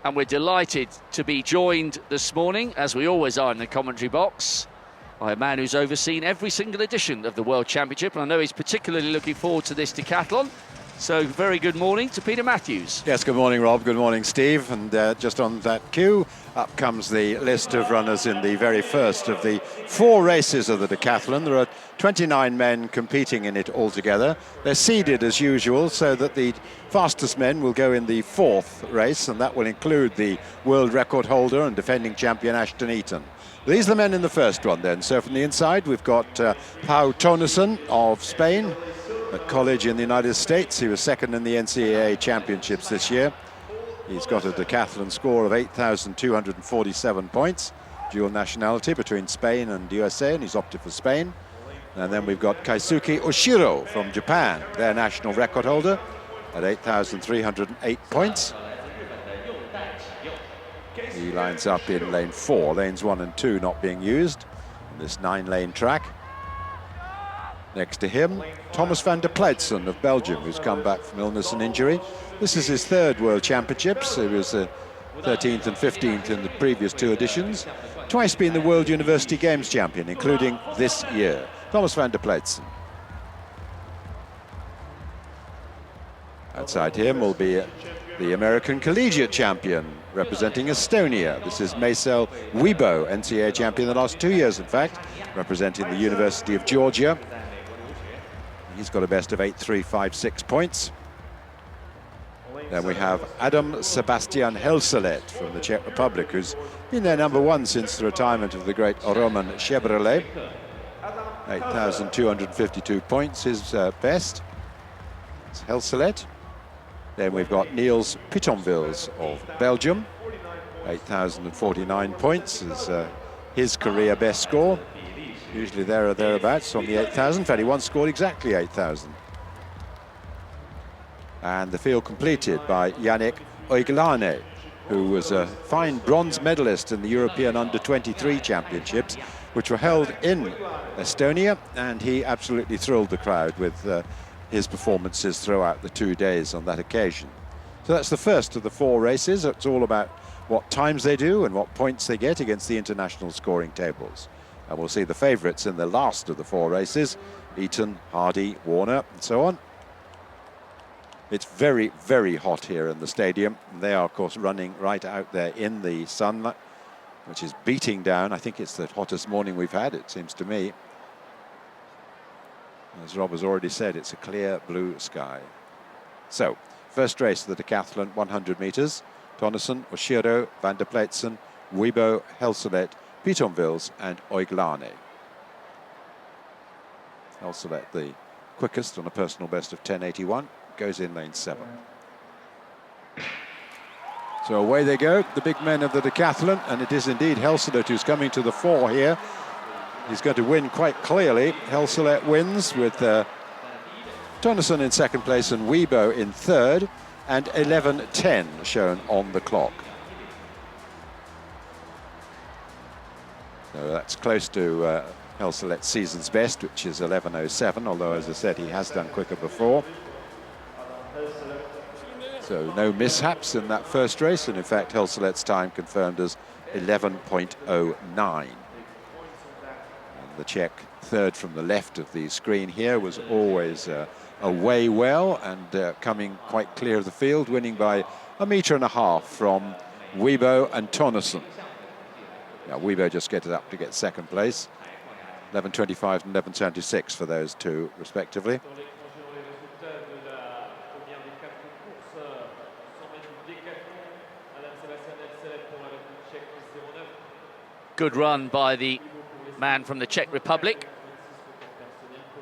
And we're delighted to be joined this morning, as we always are in the commentary box, by a man who's overseen every single edition of the World Championship. And I know he's particularly looking forward to this decathlon. So very good morning to Peter Matthews. Yes, good morning, Rob. Good morning, Steve. And just on that cue, up comes the list of runners in the very first of the 4 races of the decathlon. There are 29 men competing in it altogether. They're seeded as usual, so that the fastest men will go in the 4th race, and that will include the world record holder and defending champion Ashton Eaton. These are the men in the first one then. So from the inside, we've got Pau Tonneson of Spain, at college in the United States. He was second in the NCAA championships this year. He's got a decathlon score of 8,247 points, dual nationality between Spain and USA, and he's opted for Spain. And then we've got Keisuke Oshiro from Japan, their national record holder, at 8,308 points. He lines up in lane 4, lanes 1 and 2 not being used in this 9-lane track. Next to him, Thomas van der Pleitsen of Belgium, who's come back from illness and injury. This is his 3rd World Championships. He was 13th and 15th in the previous 2 editions. Twice been the World University Games champion, including this year. Thomas van der Pleitsen. Outside him will be the American Collegiate Champion, representing Estonia. This is Marcel Weibo, NCAA champion the last 2 years, in fact, representing the University of Georgia. He's got a best of 8,356 points. Then we have Adam Sebastian Helselet from the Czech Republic, who's been their #1 since the retirement of the great Roman Chevrolet. 8,252 points, his best. It's Helselet. Then we've got Niels Pittonvils of Belgium. 8,049 points is his career best score. Usually there or thereabouts on the 8,000. In fact, he once scored exactly 8,000. And the field completed by Yannick Oiglane, who was a fine bronze medalist in the European Under-23 Championships, which were held in Estonia, and he absolutely thrilled the crowd with his performances throughout the 2 days on that occasion. So that's the first of the 4 races. It's all about what times they do and what points they get against the international scoring tables. And we'll see the favourites in the last of the 4 races: Eaton, Hardy, Warner, and so on. It's very, very hot here in the stadium. They are, of course, running right out there in the sun, which is beating down. I think it's the hottest morning we've had, it seems to me. As Rob has already said, it's a clear blue sky. So, first race of the decathlon, 100 metres. Tonneson, Oshiro, van der Pleitsen, Weibo, Helselet, Pittonvils and Oiglane. Helselet, the quickest on a personal best of 10.81, goes in lane 7. So away they go, the big men of the decathlon, and it is indeed Helselet who's coming to the fore here. He's going to win quite clearly. Helselet wins with Tonneson in 2nd place and Weibo in 3rd, and 11.10 shown on the clock. So that's close to Helselet's season's best, which is 11.07, although, as I said, he has done quicker before. So no mishaps in that first race, and in fact Helselet's time confirmed as 11.09. And the Czech, 3rd from the left of the screen here, was always away well and coming quite clear of the field, winning by 1.5 meters from Weibo and Tonneson. Now, Weibo just gets it up to get 2nd place. 11.25 and 11.76 for those 2, respectively. Good run by the man from the Czech Republic.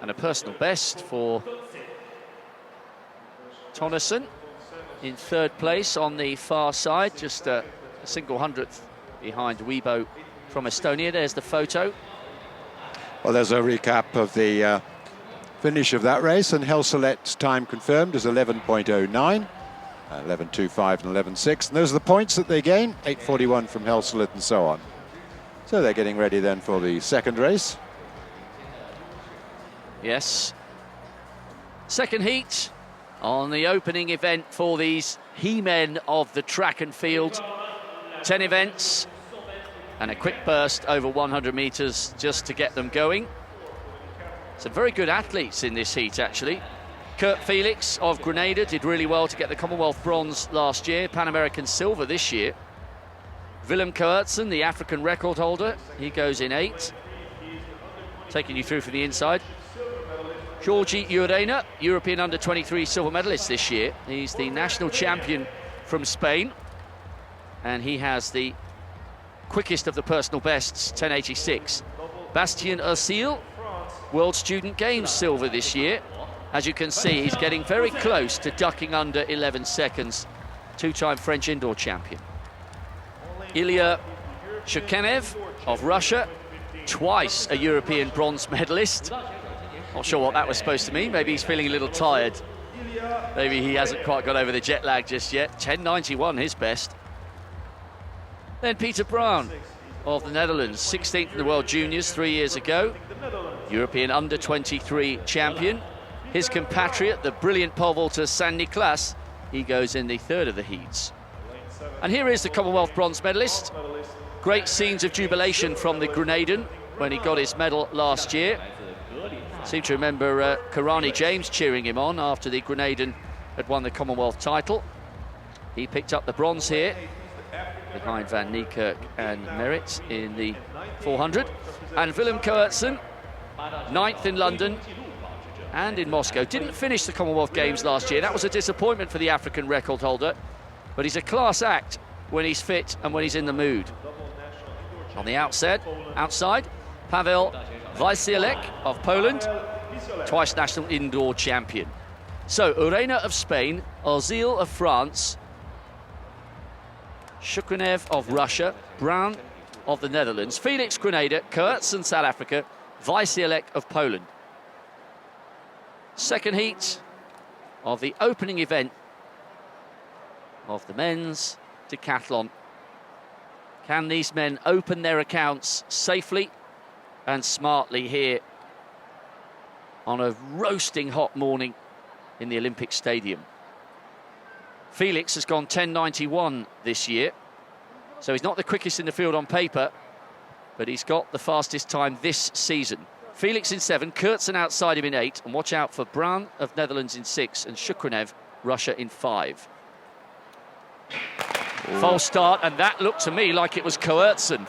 And a personal best for Tonneson in 3rd place on the far side, just a single hundredth behind Weibo from Estonia. There's the photo. Well, there's a recap of the finish of that race, and Helselet's time confirmed is 11.09, 11.25 and 11.6. And those are the points that they gain, 8.41 from Helselet and so on. So they're getting ready then for the 2nd race. Yes. 2nd heat, on the opening event for these he-men of the track and field. 10 events and a quick burst over 100 metres just to get them going. Some very good athletes in this heat, actually. Kurt Felix of Grenada did really well to get the Commonwealth bronze last year, Pan American silver this year. Willem Koertsen, the African record holder, he goes in 8. Taking you through from the inside. Georgi Urena, European under-23 silver medalist this year. He's the national champion from Spain. And he has the quickest of the personal bests, 10.86. Bastien Ursil, World Student Games silver this year. As you can see, he's getting very close to ducking under 11 seconds. Two-time French indoor champion. Ilya Shukhanev of Russia, twice a European bronze medalist. Not sure what that was supposed to mean. Maybe he's feeling a little tired. Maybe he hasn't quite got over the jet lag just yet. 10.91, his best. Then Peter Brown of the Netherlands, 16th in the World Juniors 3 years ago. European under-23 champion. His compatriot, the brilliant pole vaulter San Nicolas, he goes in the 3rd of the heats. And here is the Commonwealth bronze medalist. Great scenes of jubilation from the Grenadan when he got his medal last year. Seem to remember Karani James cheering him on after the Grenadan had won the Commonwealth title. He picked up the bronze here, behind Van Niekerk and Merritt in the 400. And Willem Koertsen, 9th in London and in Moscow. Didn't finish the Commonwealth Games last year. That was a disappointment for the African record holder. But he's a class act when he's fit and when he's in the mood. On the outside, Paweł Wajcielek of Poland, twice national indoor champion. So, Urena of Spain, Ursil of France, Shukhanev of Russia, Brown of the Netherlands, Felix Grenada, Koertsen South Africa, Wajcielek of Poland. Second heat of the opening event of the men's decathlon. Can these men open their accounts safely and smartly here on a roasting hot morning in the Olympic Stadium? Felix has gone 10.91 this year, so he's not the quickest in the field on paper, but he's got the fastest time this season. Felix in 7, Koertsen outside him in 8, and watch out for Brown of Netherlands in 6 and Shukhanev, Russia, in 5. False start, and that looked to me like it was Koertsen.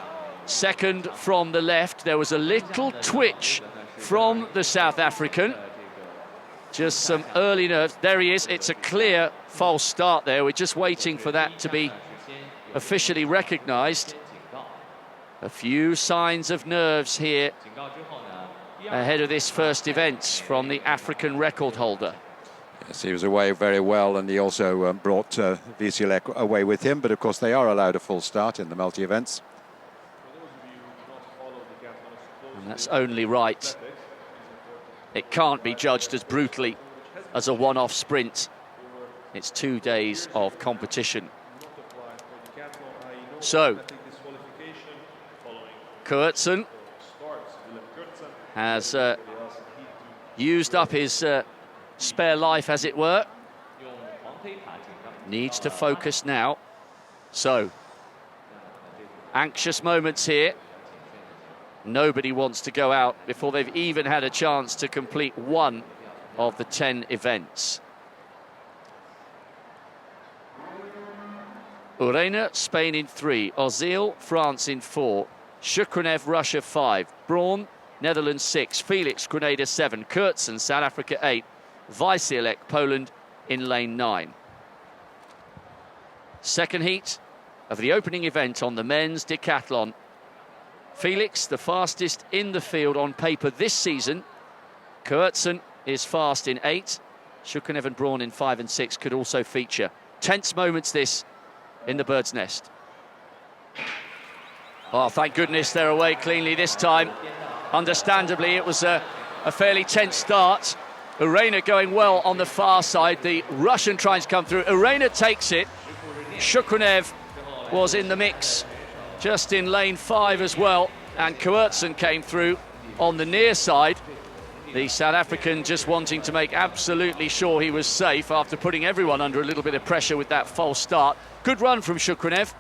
Second from the left. There was a little twitch from the South African. Just some early nerves. There he is. It's a clear false start there. We're just waiting for that to be officially recognised. A few signs of nerves here ahead of this first event from the African record holder. Yes, he was away very well, and he also brought Wajcielek away with him, but of course they are allowed a full start in the multi-events. And that's only right. It can't be judged as brutally as a one-off sprint. It's 2 days of competition. So, Koertsen has used up his spare life, as it were. Needs to focus now. So, anxious moments here. Nobody wants to go out before they've even had a chance to complete one of the 10 events. Urena, Spain in 3. Ursil, France in 4. Shukhanev, Russia 5. Braun, Netherlands 6. Felix, Grenada 7. Koertsen, South Africa 8. Wajcielek, Poland in lane 9. Second heat of the opening event on the men's decathlon. Felix, the fastest in the field on paper this season. Koertsen is fast in 8. Shukhanev and Braun in 5 and 6 could also feature. Tense moments this in the bird's nest. Oh, thank goodness they're away cleanly this time. Understandably, it was a fairly tense start. Urena going well on the far side. The Russian trying to come through. Urena takes it. Shukhanev was in the mix just in lane 5 as well. And Koertsen came through on the near side. The South African just wanting to make absolutely sure he was safe after putting everyone under a little bit of pressure with that false start. Good run from Shukrenev.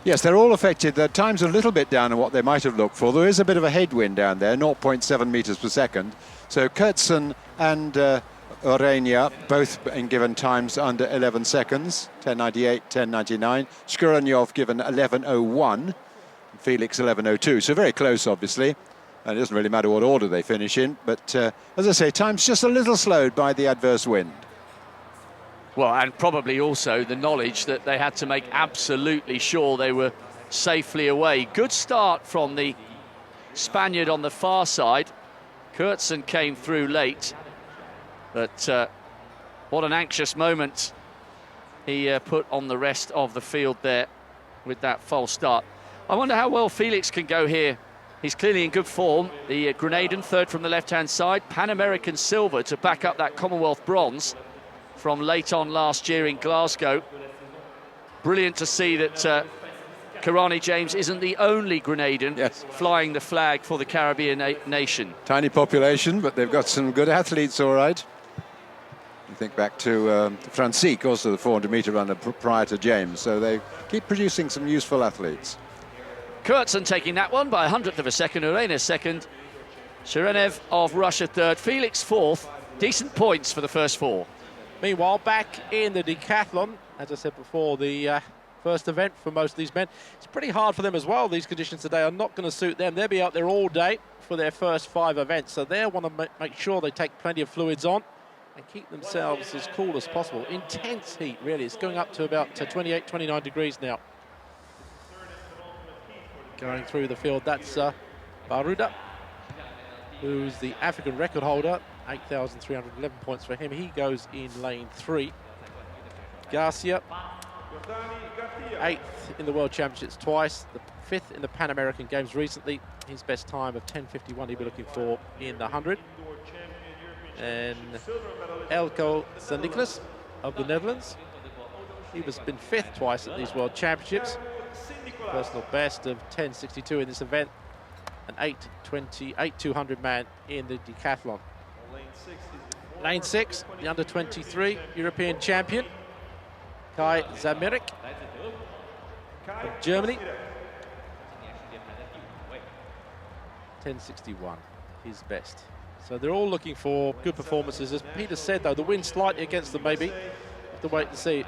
Yes, they're all affected. Their time's a little bit down on what they might have looked for. There is a bit of a headwind down there, 0.7 metres per second. So Kurtzen and Orenia both in given times under 11 seconds, 10.98, 10.99. Shkurenyov given 11.01, Felix 11.02. So very close, obviously. And it doesn't really matter what order they finish in. But as I say, time's just a little slowed by the adverse wind. Well, and probably also the knowledge that they had to make absolutely sure they were safely away. Good start from the Spaniard on the far side. Kurtzen came through late, but what an anxious moment he put on the rest of the field there with that false start. I wonder how well Felix can go here. He's clearly in good form. The Grenadian, third from the left-hand side. Pan American silver to back up that Commonwealth bronze from late on last year in Glasgow. Brilliant to see that Karani James isn't the only Grenadian flying the flag for the Caribbean nation. Tiny population, but they've got some good athletes, all right. You think back to Francique, also the 400-metre runner prior to James, so they keep producing some useful athletes. Kurtzen taking that one by 100th of a second, Urena second, Shkurenev of Russia third, Felix fourth. Decent points for the first four. Meanwhile, back in the decathlon, as I said before, the first event for most of these men, it's pretty hard for them as well. These conditions today are not going to suit them. They'll be out there all day for their first 5 events, so they want to make sure they take plenty of fluids on and keep themselves as cool as possible. Intense heat, really. It's going up to about 28, 29 degrees now. Going through the field, that's Baruda, who's the African record holder. 8,311 points for him. He goes in lane 3. Garcia, 8th in the World Championships twice, the 5th in the Pan American Games recently. His best time of 10.51 he'll be looking for in the 100. And Elko St-Nicholas of the Netherlands. He has been 5th twice at these World Championships. Personal best of 10.62 in this event. An 8.200 man in the decathlon. Lane 6, the under-23 European champion, Kai Zamerek from Germany. 10.61, his best. So they're all looking for good performances. As Peter said, though, the wind slightly against them maybe. Have to wait and see.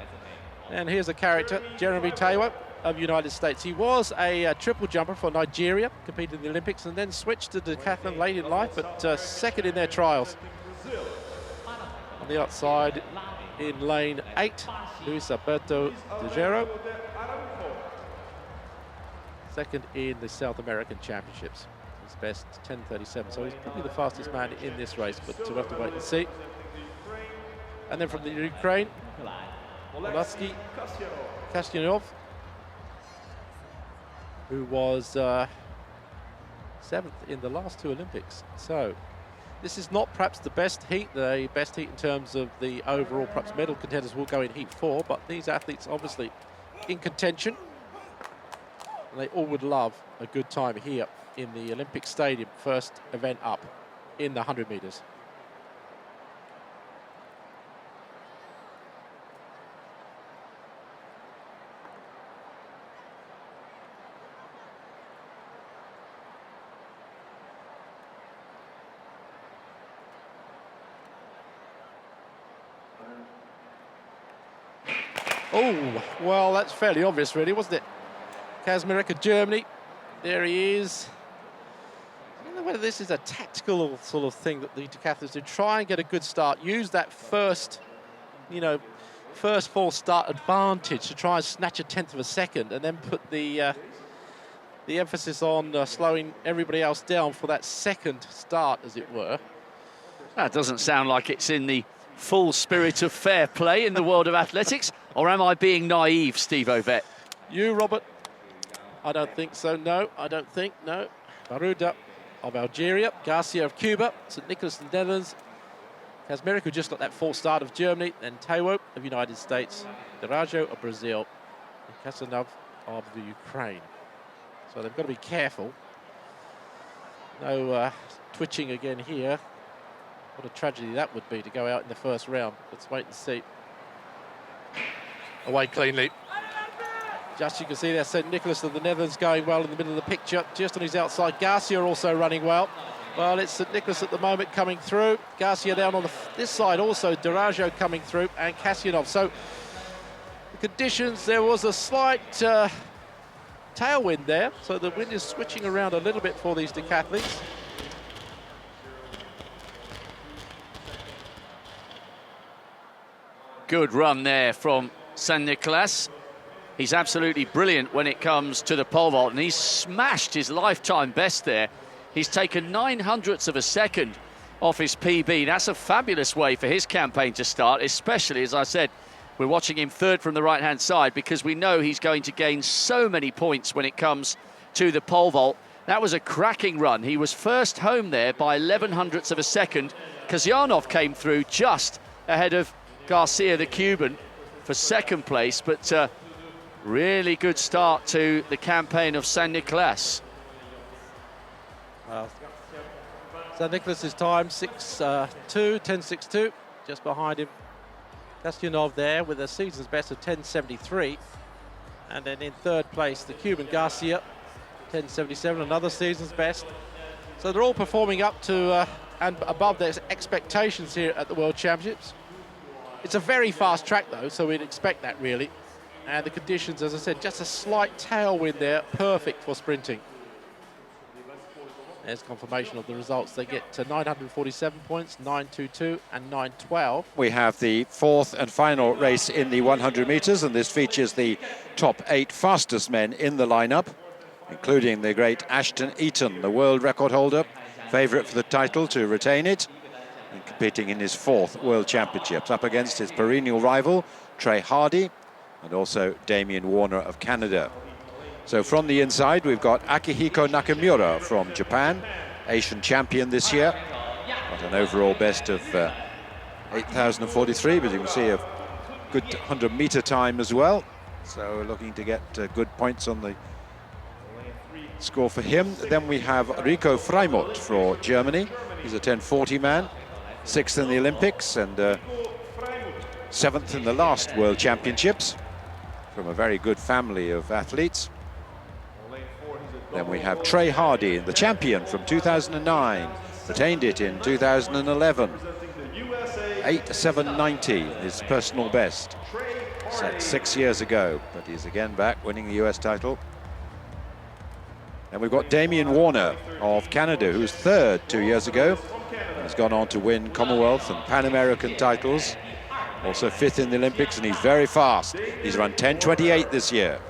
And here's a character, Jeremy Taiwo of United States. He was a triple jumper for Nigeria, competed in the Olympics, and then switched to decathlon late in life, but second in their trials. On the outside, in lane 8, Luis Alberto De Gero. Second in the South American Championships. His best 10.37, so he's probably the fastest man in this race, but we'll have to wait and see. And then from the Ukraine, Oleksiy Kastyanov, who was 7th in the last 2 Olympics. So this is not perhaps the best heat in terms of the overall perhaps medal contenders will go in heat 4, but these athletes obviously in contention, and they all would love a good time here in the Olympic Stadium, first event up in the 100 metres. Oh, well, that's fairly obvious, really, wasn't it? Kazmarek of Germany. There he is. I don't know whether this is a tactical sort of thing that the decathlons do. Try and get a good start. Use that first false start advantage to try and snatch a 1/10 of a second, and then put the emphasis on slowing everybody else down for that second start, as it were. That doesn't sound like it's in the full spirit of fair play in the world of athletics, or am I being naive, Steve Ovett? You, Robert? I don't think so, no, I don't think, no. Baruda of Algeria, Garcia of Cuba, St. Nicholas of the Netherlands, Kazmarek, who just got that false start of Germany, and Taiwo of United States, Darajo of Brazil, and Kasanov of the Ukraine. So they've got to be careful. No twitching again here. What a tragedy that would be to go out in the first round. Let's wait and see. Away cleanly. Just you can see there, St. Nicholas of the Netherlands going well in the middle of the picture. Just on his outside, Garcia also running well. Well, it's St. Nicholas at the moment coming through. Garcia down on this side also, Darajo coming through, and Kasyanov. So the conditions, there was a slight tailwind there, so the wind is switching around a little bit for these decathletes. Good run there from St. Nicholas. He's absolutely brilliant when it comes to the pole vault, and he's smashed his lifetime best there. He's taken 900ths of a second off his PB. That's a fabulous way for his campaign to start, especially, as I said, we're watching him third from the right-hand side because we know he's going to gain so many points when it comes to the pole vault. That was a cracking run. He was first home there by 1100ths of a second. Kasyanov came through just ahead of Garcia, the Cuban, for second place, but really good start to the campaign of St. Nicholas. Well, St. Nicholas's time, 10.62, just behind him. Kasyanov there with a season's best of 10.73. And then in third place, the Cuban Garcia, 10.77, another season's best. So they're all performing up to and above their expectations here at the World Championships. It's a very fast track though, so we'd expect that really. And the conditions, as I said, just a slight tailwind there, perfect for sprinting. There's confirmation of the results. They get to 947 points, 922 and 912. We have the fourth and final race in the 100 metres, and this features the top 8 fastest men in the lineup, including the great Ashton Eaton, the world record holder, favourite for the title to retain it, and competing in his 4th World Championships, up against his perennial rival, Trey Hardy, and also Damien Warner of Canada. So from the inside, we've got Akihiko Nakamura from Japan, Asian champion this year. Got an overall best of 8,043, but you can see a good 100-metre time as well. So looking to get good points on the score for him. Then we have Rico Freimut for Germany. He's a 1040 man, 6th in the Olympics and 7th in the last World Championships, from a very good family of athletes. Then we have Trey Hardy, the champion from 2009, retained it in 2011. 8.790, his personal best, set 6 years ago, but he's again back winning the US title. And we've got Damien Warner of Canada, who's 3rd 2 years ago. He's gone on to win Commonwealth and Pan American titles, also 5th in the Olympics, and he's very fast. He's run 10.28 this year.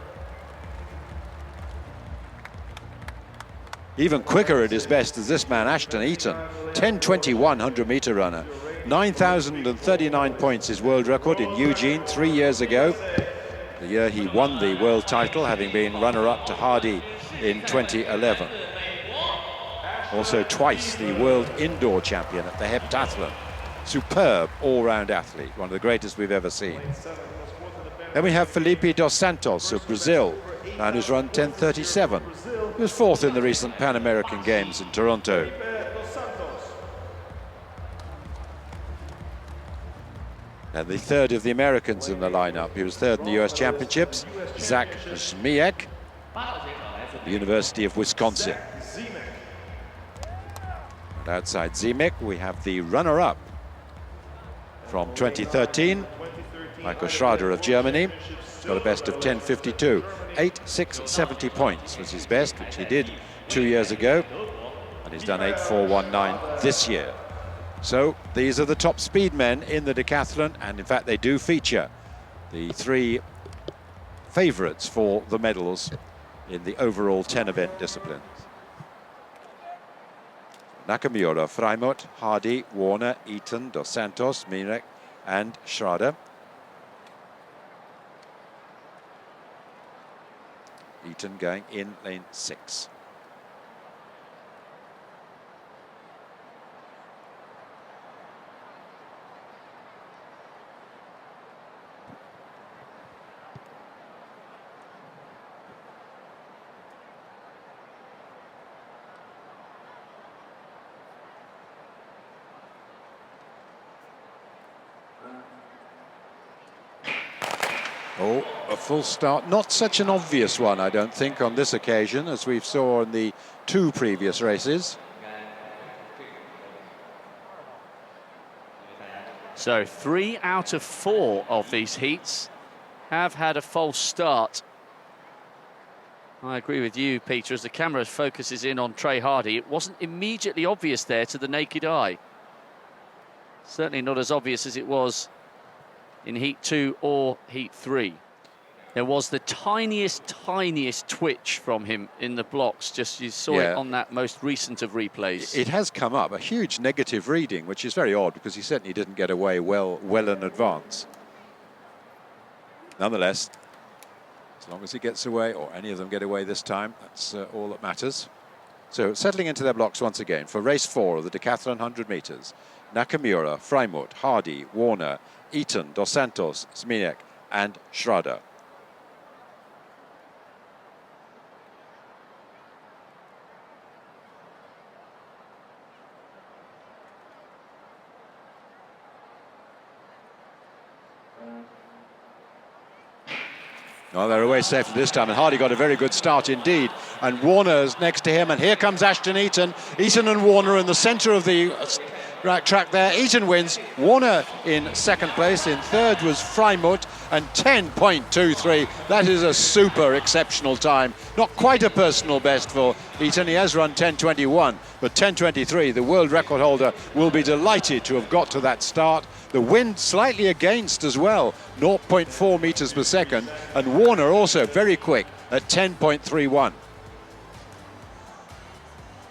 Even quicker at his best is this man, Ashton Eaton, 10.21 100-metre runner. 9,039 points, his world record in Eugene 3 years ago, the year he won the world title, having been runner-up to Hardy in 2011. Also twice the world indoor champion at the heptathlon. Superb all-round athlete, one of the greatest we've ever seen. Then we have Felipe dos Santos of Brazil, man who's run 10.37. He was 4th in the recent Pan American Games in Toronto. And the 3rd of the Americans in the lineup. He was 3rd in the US Championships, Zach Zmiek, the University of Wisconsin. And outside Zmiek, we have the runner-up from 2013, Michael Schrader of Germany. Got a best of 10.52. 8.670 points was his best, which he did 2 years ago, and he's done 8.419 this year. So these are the top speed men in the decathlon, and in fact they do feature the 3 favourites for the medals in the overall 10-event disciplines. Nakamura, Freimut, Hardy, Warner, Eaton, Dos Santos, Mirek and Schrader. Eaton going in lane 6. Oh, a full start. Not such an obvious one, I don't think, on this occasion, as we saw in the 2 previous races. So 3 out of 4 of these heats have had a false start. I agree with you, Peter, as the camera focuses in on Trey Hardy. It wasn't immediately obvious there to the naked eye. Certainly not as obvious as it was in Heat 2 or Heat 3. There was the tiniest twitch from him in the blocks. Just you saw it on that most recent of replays. It has come up, a huge negative reading, which is very odd because he certainly didn't get away well in advance. Nonetheless, as long as he gets away, or any of them get away this time, that's all that matters. So settling into their blocks once again for race 4 of the Decathlon 100 metres. Nakamura, Freimuth, Hardy, Warner, Eaton, Dos Santos, Zmieniak and Schrader. Well, they're away safely this time, and Hardy got a very good start indeed. And Warner's next to him, and here comes Ashton Eaton. Eaton and Warner in the centre of the track there. Eaton wins. Warner in second place. In third was Freimuth, and 10.23. That is a super exceptional time. Not quite a personal best for Eaton. He has run 10.21, but 10.23, the world record holder, will be delighted to have got to that start. The wind slightly against as well, 0.4 metres per second, and Warner also very quick at 10.31.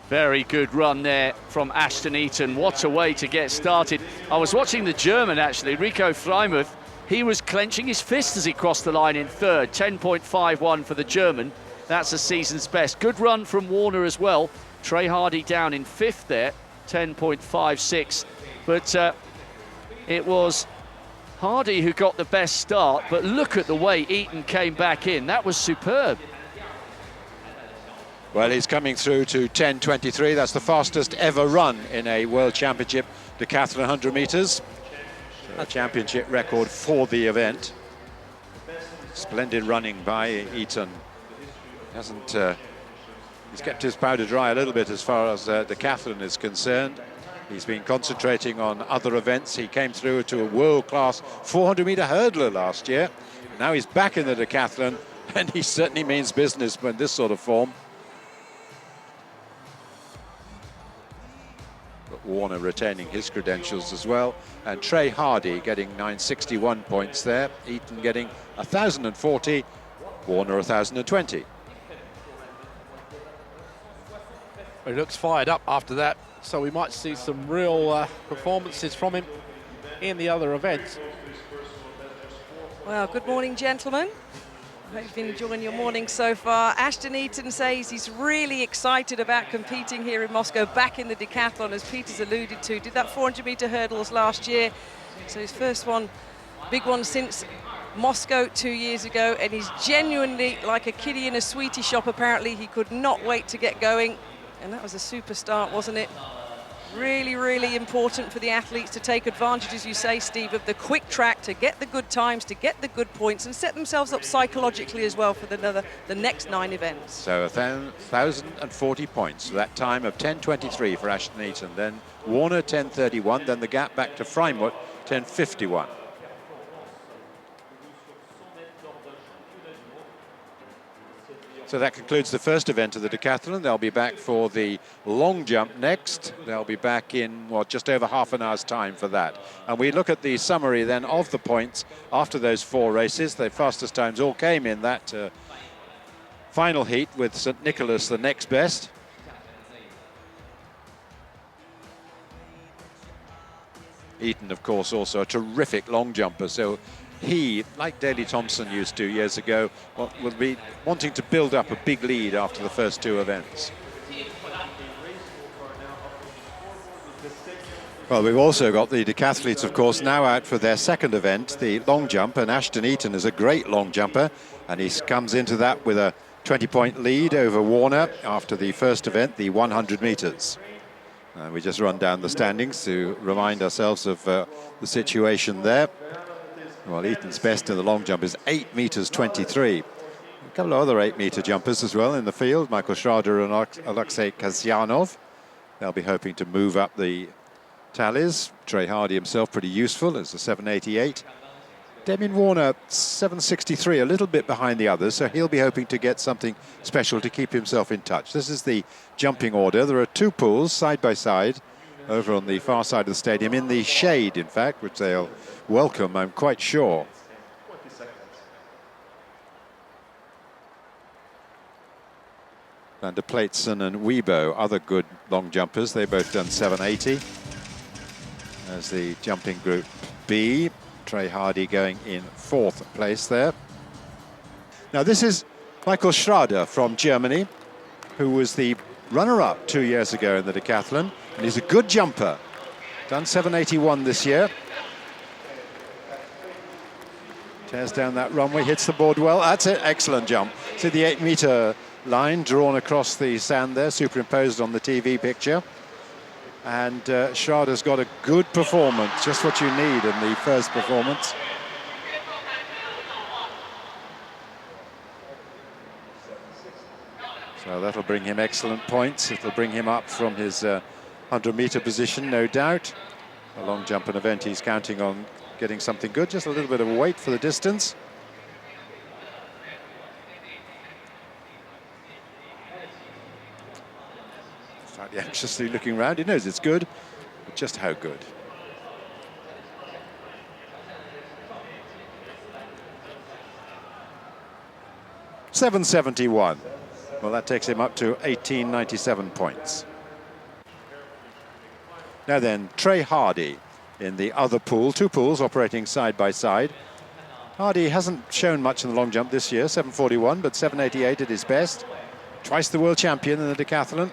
Very good run there from Ashton Eaton. What a way to get started. I was watching the German, actually, Rico Freimuth. He was clenching his fist as he crossed the line in third. 10.51 for the German. That's a season's best. Good run from Warner as well. Trey Hardy down in fifth there, 10.56. But it was Hardy who got the best start. But look at the way Eaton came back in. That was superb. Well, he's coming through to 10.23. That's the fastest ever run in a World Championship Decathlon 100 metres. A championship record for the event. Splendid running by Eaton. He's kept his powder dry a little bit as far as Decathlon is concerned. He's been concentrating on other events. He came through to a world-class 400-metre hurdler last year. Now he's back in the Decathlon, and he certainly means business in this sort of form. But Warner retaining his credentials as well, and Trey Hardy getting 961 points there. Eaton getting 1,040, Warner 1,020. He looks fired up after that, so we might see some real performances from him in the other events. Well, good morning, gentlemen. I hope you've been enjoying your morning so far. Ashton Eaton says he's really excited about competing here in Moscow, back in the decathlon, as Peter's alluded to. Did that 400-metre hurdles last year, so his first one, big one since Moscow 2 years ago, and he's genuinely like a kiddie in a sweetie shop. Apparently, he could not wait to get going. And that was a super start, wasn't it? Really, really important for the athletes to take advantage, as you say, Steve, of the quick track, to get the good times, to get the good points, and set themselves up psychologically as well for the next 9 events. So 1,040 points, that time of 10.23 for Ashton Eaton. Then Warner 10.31, then the gap back to Freimuth 10.51. So that concludes the first event of the decathlon. They'll be back for the long jump next. They'll be back in, well, just over half an hour's time for that. And we look at the summary then of the points after those 4 races. The fastest times all came in that final heat, with St. Nicholas the next best. Eaton, of course, also a terrific long jumper. So he, like Daley Thompson used to years ago, will be wanting to build up a big lead after the first 2 events. Well, we've also got the decathletes, of course, now out for their second event, the long jump, and Ashton Eaton is a great long jumper, and he comes into that with a 20-point lead over Warner after the first event, the 100 metres. We just run down the standings to remind ourselves of the situation there. Well, Eaton's best in the long jump is 8 meters 23. A couple of other 8-meter jumpers as well in the field, Michael Schrader and Alexei Kasyanov. They'll be hoping to move up the tallies. Trey Hardy himself pretty useful as a 788. Damien Warner, 763, a little bit behind the others, so he'll be hoping to get something special to keep himself in touch. This is the jumping order. There are two pools side by side over on the far side of the stadium, in the shade, in fact, which they'll welcome, I'm quite sure. Van der Pleitsen and Weibo, other good long jumpers. They both done 780. As the jumping group B, Trey Hardy going in 4th place there. Now this is Michael Schrader from Germany, who was the runner-up 2 years ago in the decathlon, and he's a good jumper. Done 781 this year. Tears down that runway, hits the board well. That's it, excellent jump. See the 8-meter line drawn across the sand there, superimposed on the TV picture. And Schrader's got a good performance, just what you need in the first performance. So that'll bring him excellent points. It'll bring him up from his 100-meter position, no doubt. A long jump an event he's counting on getting something good, just a little bit of weight for the distance. Slightly anxiously looking around. He knows it's good, but just how good? .771. Well, that takes him up to 1897 points. Now then, Trey Hardy in the other pool, two pools operating side by side. Hardy hasn't shown much in the long jump this year, 741, but 788 at his best. Twice the world champion in the decathlon.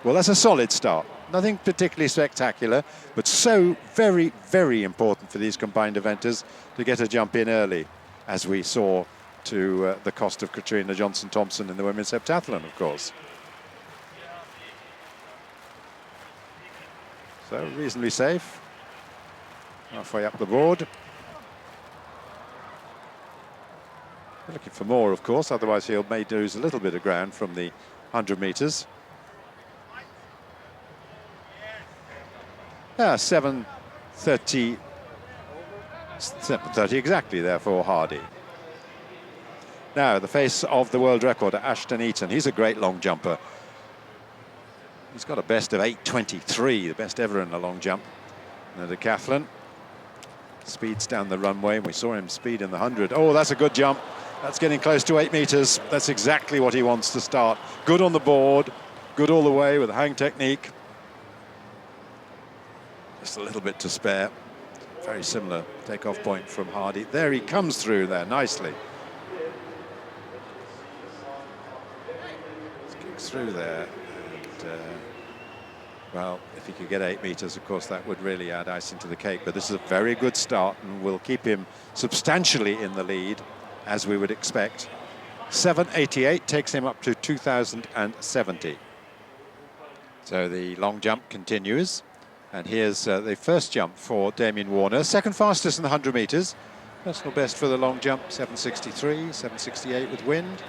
Well, that's a solid start. Nothing particularly spectacular, but so very, very important for these combined eventers to get a jump in early, as we saw to the cost of Katrina Johnson-Thompson in the women's heptathlon, of course. So reasonably safe. Halfway up the board. Looking for more, of course, otherwise he may lose a little bit of ground from the 100 meters. 730 exactly there for Hardy. Now, the face of the world record, Ashton Eaton. He's a great long jumper. He's got a best of 8:23, the best ever in a long jump in the decathlon. Speeds down the runway, and we saw him speed in the 100. Oh, that's a good jump. That's getting close to 8 meters. That's exactly what he wants to start. Good on the board, good all the way with a hang technique. Just a little bit to spare. Very similar takeoff point from Hardy. There he comes through there nicely. Kicks through there. And, well, if he could get 8 meters, of course, that would really add icing to the cake. But this is a very good start and will keep him substantially in the lead, as we would expect. 788 takes him up to 2070. So the long jump continues. And here's the first jump for Damien Warner. Second fastest in the 100 meters. Personal best for the long jump, 763, 768 with wind.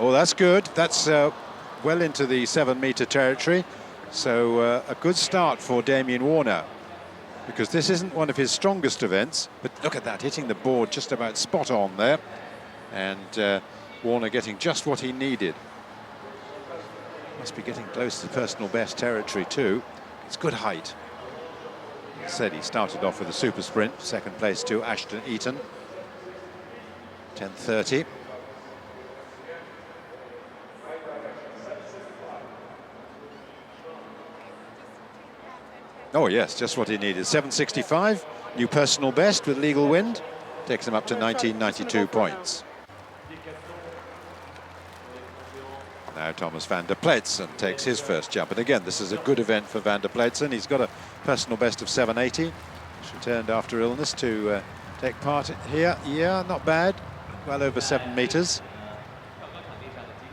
Oh, that's good. That's well into the 7-meter territory. So a good start for Damien Warner, because this isn't one of his strongest events. But look at that, hitting the board just about spot on there. And Warner getting just what he needed. Must be getting close to personal best territory too. It's good height. As I said, he started off with a super sprint. Second place to Ashton Eaton. 10:30. Oh yes, just what he needed. 765, new personal best with legal wind. Takes him up to 1992 points. Now Thomas van der Pleitsen takes his first jump. And again, this is a good event for van der Pleitsen. He's got a personal best of 780. He's returned after illness to take part here. Yeah, not bad. Well over 7 meters.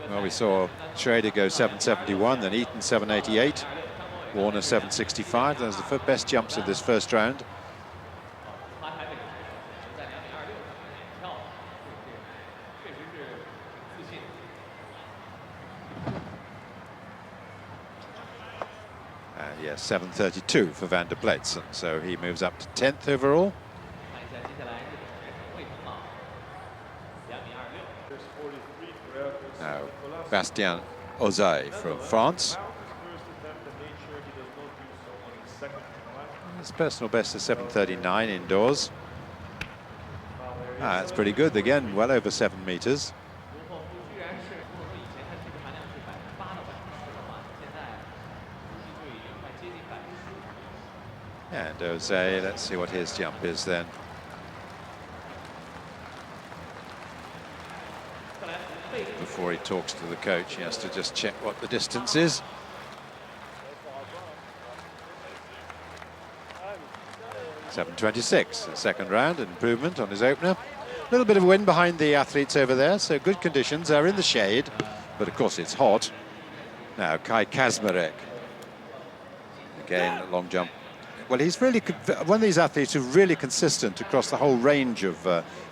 Well, we saw Schrader go 771, then Eaton 788. Warner 765. Those are the best jumps of this first round. Yes, 7:32 for Van der Pletsen, so he moves up to 10th overall. Now, Bastien Ozai from France. His personal best is 7:39 indoors. That's pretty good, again, well over 7 meters. And Ozai, let's see what his jump is then. Before he talks to the coach, he has to just check what the distance is. .726, the second round, an improvement on his opener. A little bit of wind behind the athletes over there, so good conditions. They're in the shade, but of course it's hot. Now, Kai Kazmarek. Again, long jump. Well, he's really one of these athletes who's really consistent across the whole range of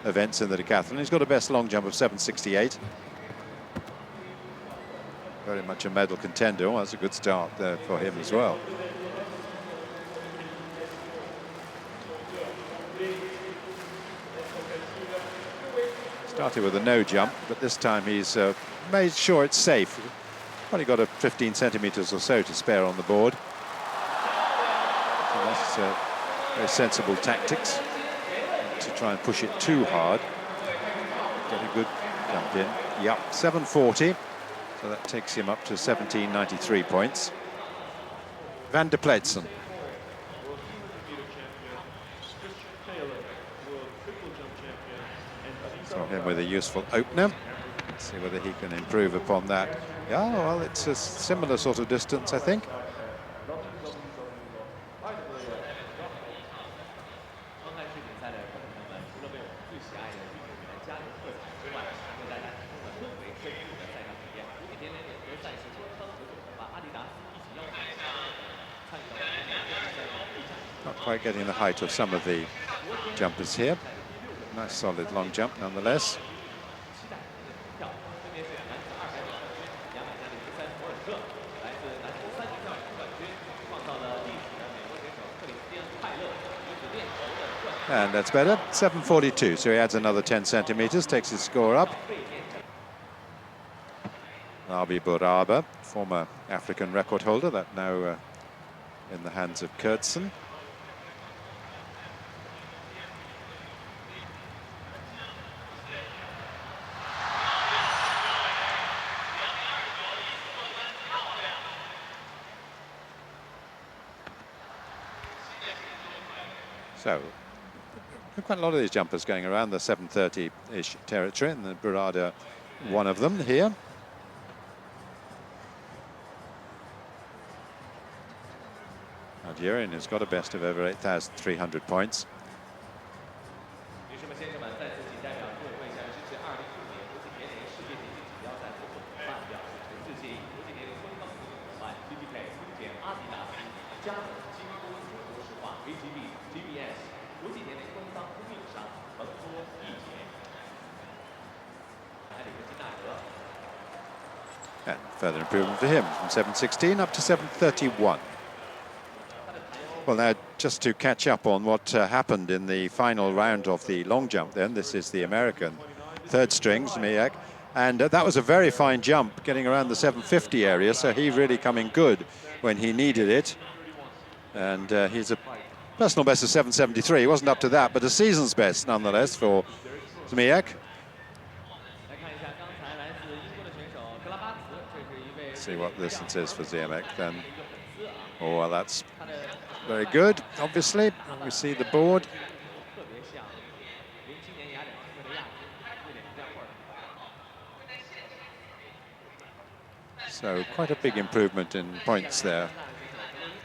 events in the decathlon. He's got a best long jump of 7:68. Very much a medal contender. Well, that's a good start there for him as well. Started with a no jump, but this time he's made sure it's safe. Only got a 15 centimeters or so to spare on the board. So that's very sensible tactics to try and push it too hard. Get a good jump in. Yep, 7:40. So that takes him up to 1793 points. Van der Pletsen. Saw him with a useful opener. Let's see whether he can improve upon that. Yeah, well, it's a similar sort of distance, I think. Not quite getting the height of some of the jumpers here. Nice solid long jump nonetheless. And that's better, 7:42, so he adds another 10 centimeters, takes his score up. Abi Boraba, former African record holder, that now in the hands of Kurtzen. So, quite a lot of these jumpers going around the 7:30-ish territory, and the Burada, one of them here. Algerian has got a best of over 8,300 points. And further improvement for him from 7:16 up to 7:31. Well, now, just to catch up on what happened in the final round of the long jump then, this is the American third string, Zmijak, and that was a very fine jump, getting around the 750 area, so he really coming good when he needed it. And he's a personal best of 7:73. He wasn't up to that, but a season's best nonetheless for Zmijak. See what the distance is for Zmijak then. Oh, well, that's very good, obviously. We see the board. So quite a big improvement in points there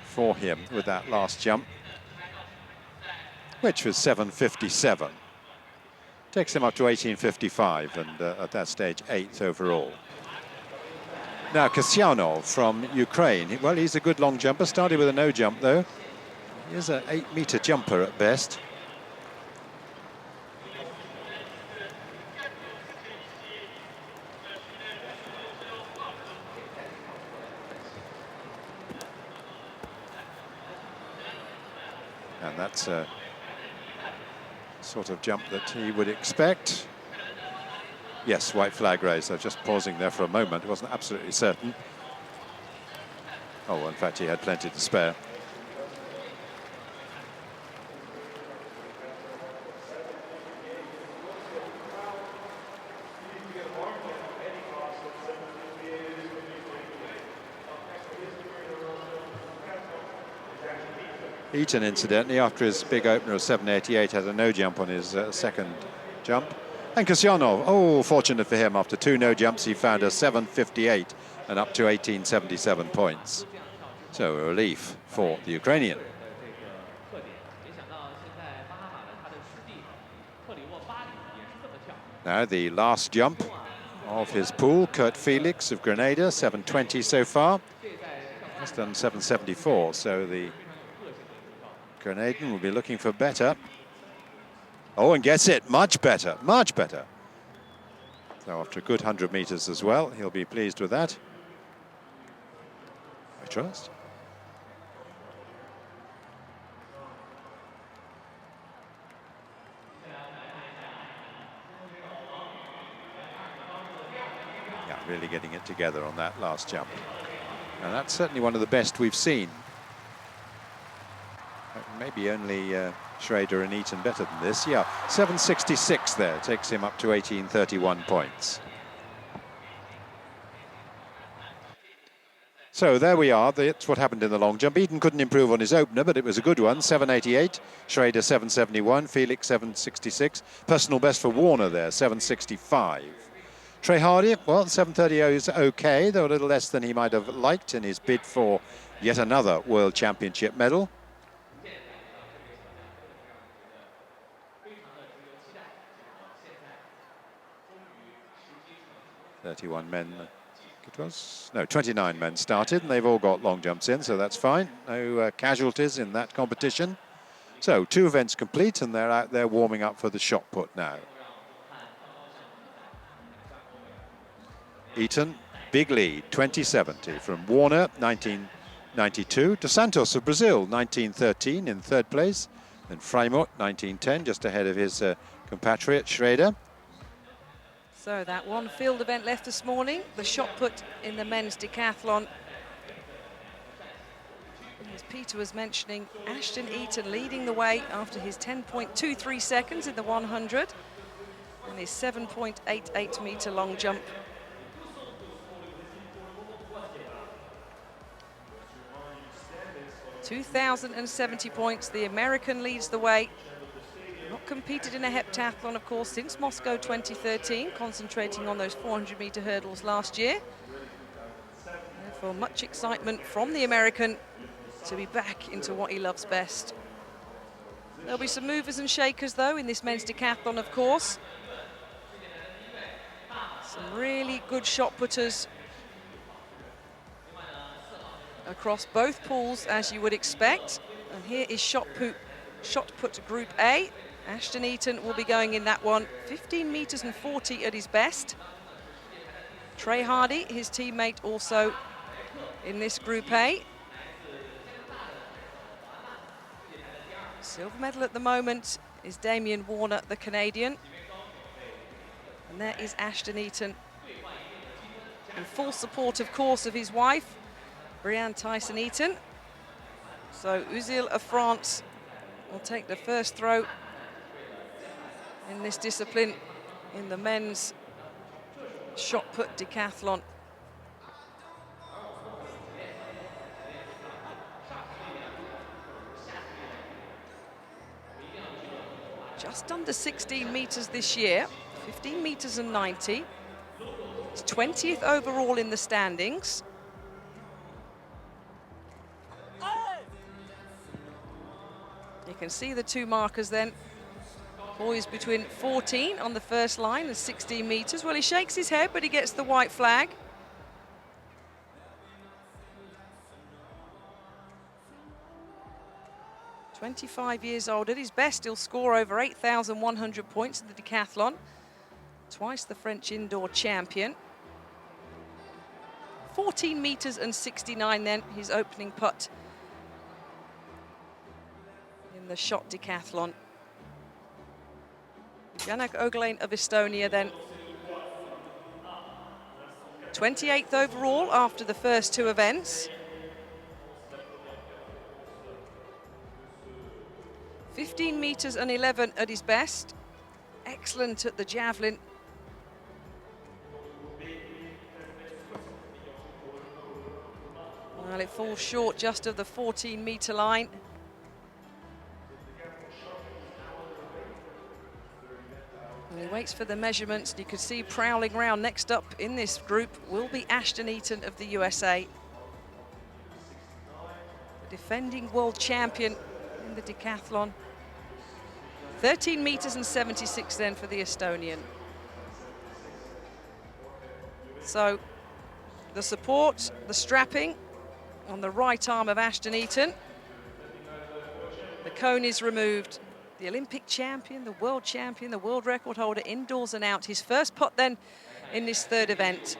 for him with that last jump, which was 7:57. Takes him up to 18:55, and at that stage, 8th overall. Now, Kasyanov from Ukraine. Well, he's a good long jumper. Started with a no jump, though. He is an 8-meter jumper at best. And that's a sort of jump that he would expect. Yes, white flag raised. I was just pausing there for a moment. It wasn't absolutely certain. Oh, in fact, he had plenty to spare. Eaton, incidentally, after his big opener of 7.88, had a no jump on his second jump. And Kasyanov, oh, fortunate for him, after 2 no jumps, he found a 7.58 and up to 18.77 points. So a relief for the Ukrainian. Now the last jump of his pool, Kurt Felix of Grenada, 7.20 so far. He's done 7.74, so the Grenadian will be looking for better. Oh, and gets it, much better, much better. So after a good 100 meters as well, he'll be pleased with that. I trust. Yeah, really getting it together on that last jump. And that's certainly one of the best we've seen. Maybe only Schrader and Eaton better than this. Yeah, 7.66 there, takes him up to 18.31 points. So there we are, that's what happened in the long jump. Eaton couldn't improve on his opener, but it was a good one, 7.88. Schrader 7.71, Felix 7.66. Personal best for Warner there, 7.65. Trey Hardy, well, 7.30 is okay, though a little less than he might have liked in his bid for yet another World Championship medal. 31 men, it was, no, 29 men started, and they've all got long jumps in, so that's fine. No casualties in that competition. So 2 events complete, and they're out there warming up for the shot put now. Eaton, big lead, 20.70 from Warner, 19.92. Dos Santos of Brazil, 19.13 in 3rd place. Then Freimut, 19.10, just ahead of his compatriot Schrader. So that one field event left this morning, the shot put in the men's decathlon. As Peter was mentioning, Ashton Eaton leading the way after his 10.23 seconds in the 100 and his 7.88 meter long jump. $2,070 points. The American leads the way. Not competed in a heptathlon, of course, since Moscow 2013, concentrating on those 400-meter hurdles last year. Therefore, much excitement from the American to be back into what he loves best. There'll be some movers and shakers, though, in this men's decathlon, of course. Some really good shot putters across both pools, as you would expect. And here is shot put Group A. Ashton Eaton will be going in that one, 15 meters and 40 at his best. Trey Hardy, his teammate, also in this Group A. Silver medal at the moment is Damien Warner, the Canadian. And there is Ashton Eaton, in full support, of course, of his wife, Brianne Tyson-Eaton. So Uzil of France will take the first throw in this discipline in the men's shot put decathlon. Just under 16 meters this year, 15 meters and 90. It's 20th overall in the standings. You can see the 2 markers then. Poised between 14 on the first line and 16 meters. Well, he shakes his head, but he gets the white flag. "25 years old. At his best, he'll score over 8,100 points in the decathlon. Twice the French indoor champion. 14 meters and 69 then, his opening putt in in the shot decathlon. Janak Oglain of Estonia then 28th overall after the first two events. 15 meters and 11 at his best. Excellent at the javelin. Well, it falls short just of the 14-meter line. And he waits for the measurements. You can see prowling around. Next up in this group will be Ashton Eaton of the USA. The defending world champion in the decathlon. 13 meters and 76 then for the Estonian. So the support, the strapping on the right arm of Ashton Eaton. The cone is removed. The Olympic champion, the world record holder, indoors and out. His first putt then in this third event.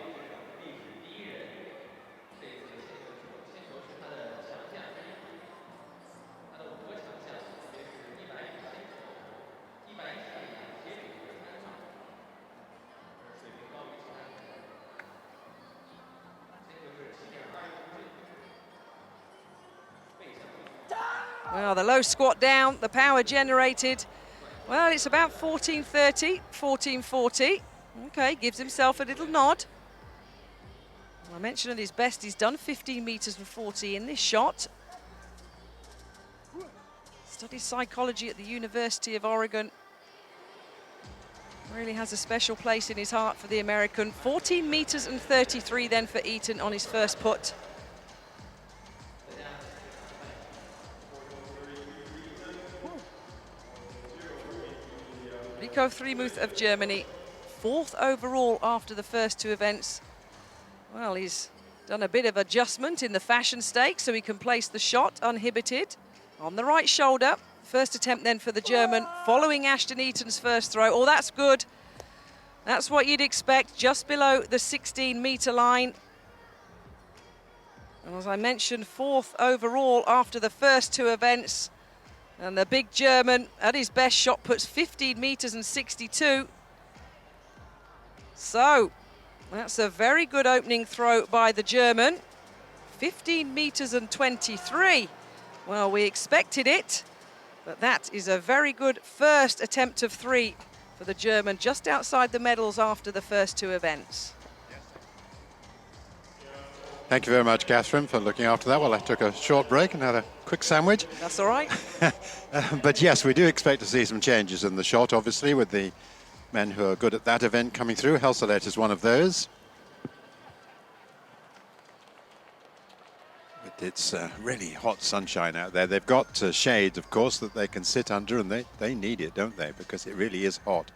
Well, the low squat down, the power generated. Well, it's about 1430, 1440. Okay, gives himself a little nod. I mentioned at his best, he's done 15 meters and 40 in this shot. Studies psychology at the University of Oregon. Really has a special place in his heart for the American. 14 meters and 33 then for Eaton on his first putt. Rico Thremuth of Germany, 4th overall after the first two events. Well, he's done a bit of adjustment in the fashion stake so he can place the shot uninhibited on the right shoulder. First attempt then for the German, following Ashton Eaton's first throw. Oh, that's good. That's what you'd expect, just below the 16-meter line. And as I mentioned, 4th overall after the first two events. And the big German, at his best, shot puts 15 meters and 62. So, that's a very good opening throw by the German. 15 meters and 23. Well, we expected it, but that is a very good first attempt of three for the German, just outside the medals after the first two events. Thank you very much, Catherine, for looking after that. Well, I took a short break and had a quick sandwich. That's all right. But yes, we do expect to see some changes in the shot, obviously, with the men who are good at that event coming through. Helselet is one of those. But it's really hot sunshine out there. They've got shades, of course, that they can sit under, and they need it, don't they? Because it really is hot.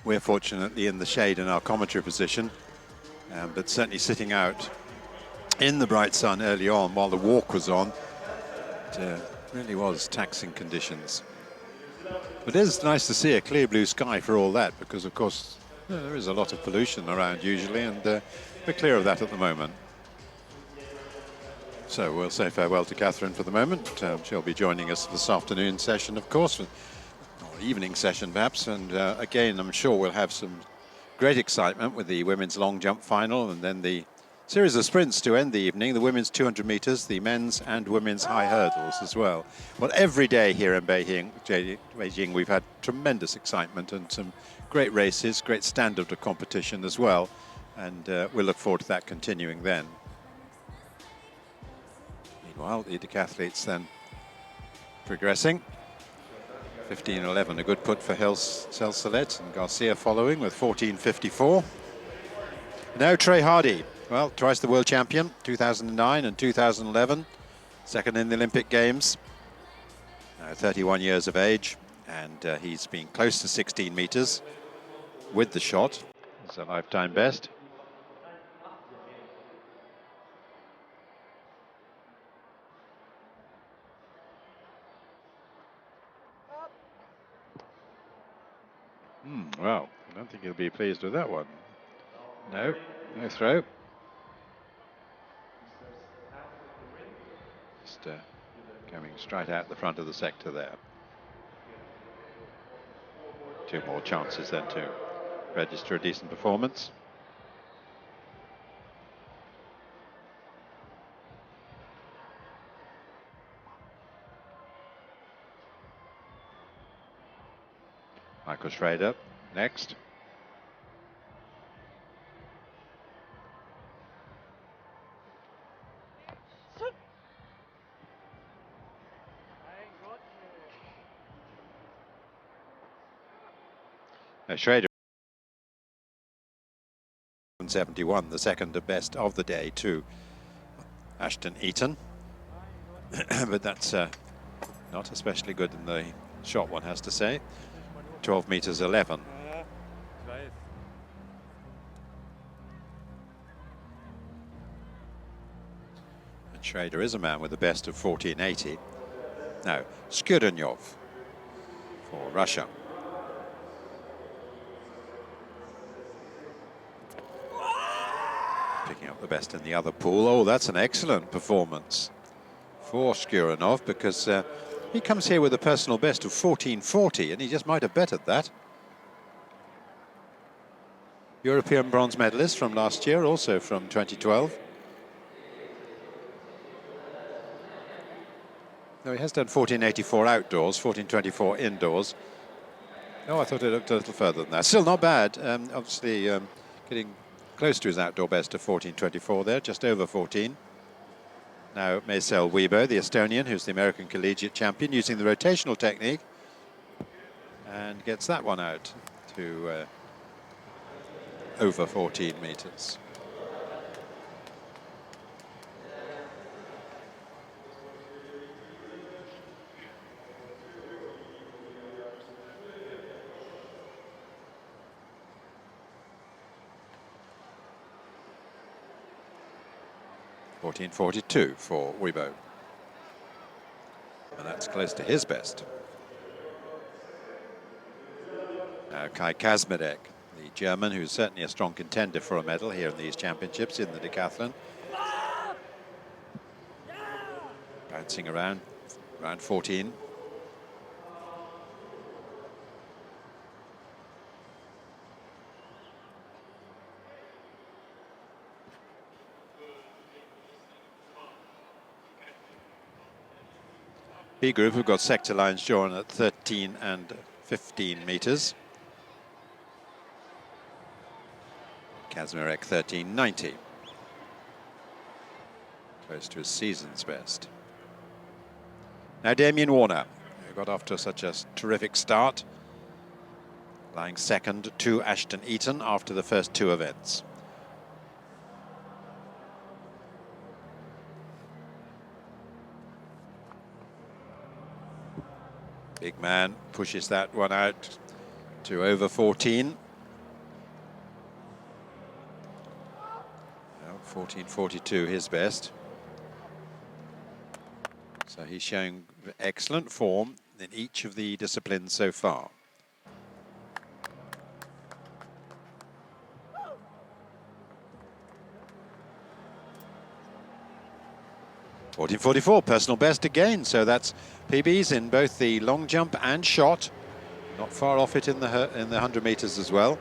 We're fortunately in the shade in our commentary position, but certainly sitting out in the bright sun early on while the walk was on, it really was taxing conditions. But it is nice to see a clear blue sky for all that, because of course there is a lot of pollution around usually, and we're clear of that at the moment. So we'll say farewell to Catherine for the moment. She'll be joining us for this afternoon session, of course, or evening session perhaps, and again I'm sure we'll have some great excitement with the women's long jump final, and then the series of sprints to end the evening, the women's 200 meters, the men's and women's high hurdles as well. Well, every day here in Beijing, we've had tremendous excitement and some great races, great standard of competition as well. And we'll look forward to that continuing then. Meanwhile, the decathletes then progressing. 15:11, a good put for Helselet, and Garcia following with 14:54. Now Trey Hardy. Well, twice the world champion, 2009 and 2011, second in the Olympic Games, 31 years of age, and he's been close to 16 meters with the shot. It's a lifetime best. Well, I don't think he'll be pleased with that one. No throw. Just coming straight out the front of the sector there. 2 more chances then to register a decent performance. Michael Schrader next. Schrader 71, the second best of the day to Ashton Eaton. But that's not especially good in the shot, one has to say. 12 meters 11. And Schrader is a man with the best of 1480. Now, Skurenyov for Russia. Picking up the best in the other pool. Oh, that's an excellent performance for Skurenyov, because he comes here with a personal best of 1440, and he just might have bettered that. European bronze medalist from last year, also from 2012. No, he has done 1484 outdoors, 1424 indoors. Oh, I thought it looked a little further than that. Still not bad. Obviously getting close to his outdoor best of 1424 there, just over 14. Now Marcel Weibo, the Estonian, who's the American collegiate champion, using the rotational technique, and gets that one out to over 14 meters. .1442 for Weibo, and that's close to his best. Now Kai Kazmarek, the German, who's certainly a strong contender for a medal here in these championships in the decathlon. Bouncing around 14. B group have got sector lines drawn at 13 and 15 meters. Kazmarek 13.90. Close to his season's best. Now Damien Warner, who got off to such a terrific start, lying second to Ashton Eaton after the first 2 events. Big man pushes that one out to over 14. 14.42 his best. So he's showing excellent form in each of the disciplines so far. .1444 personal best again, so that's PBs in both the long jump and shot. Not far off it in the 100 meters as well.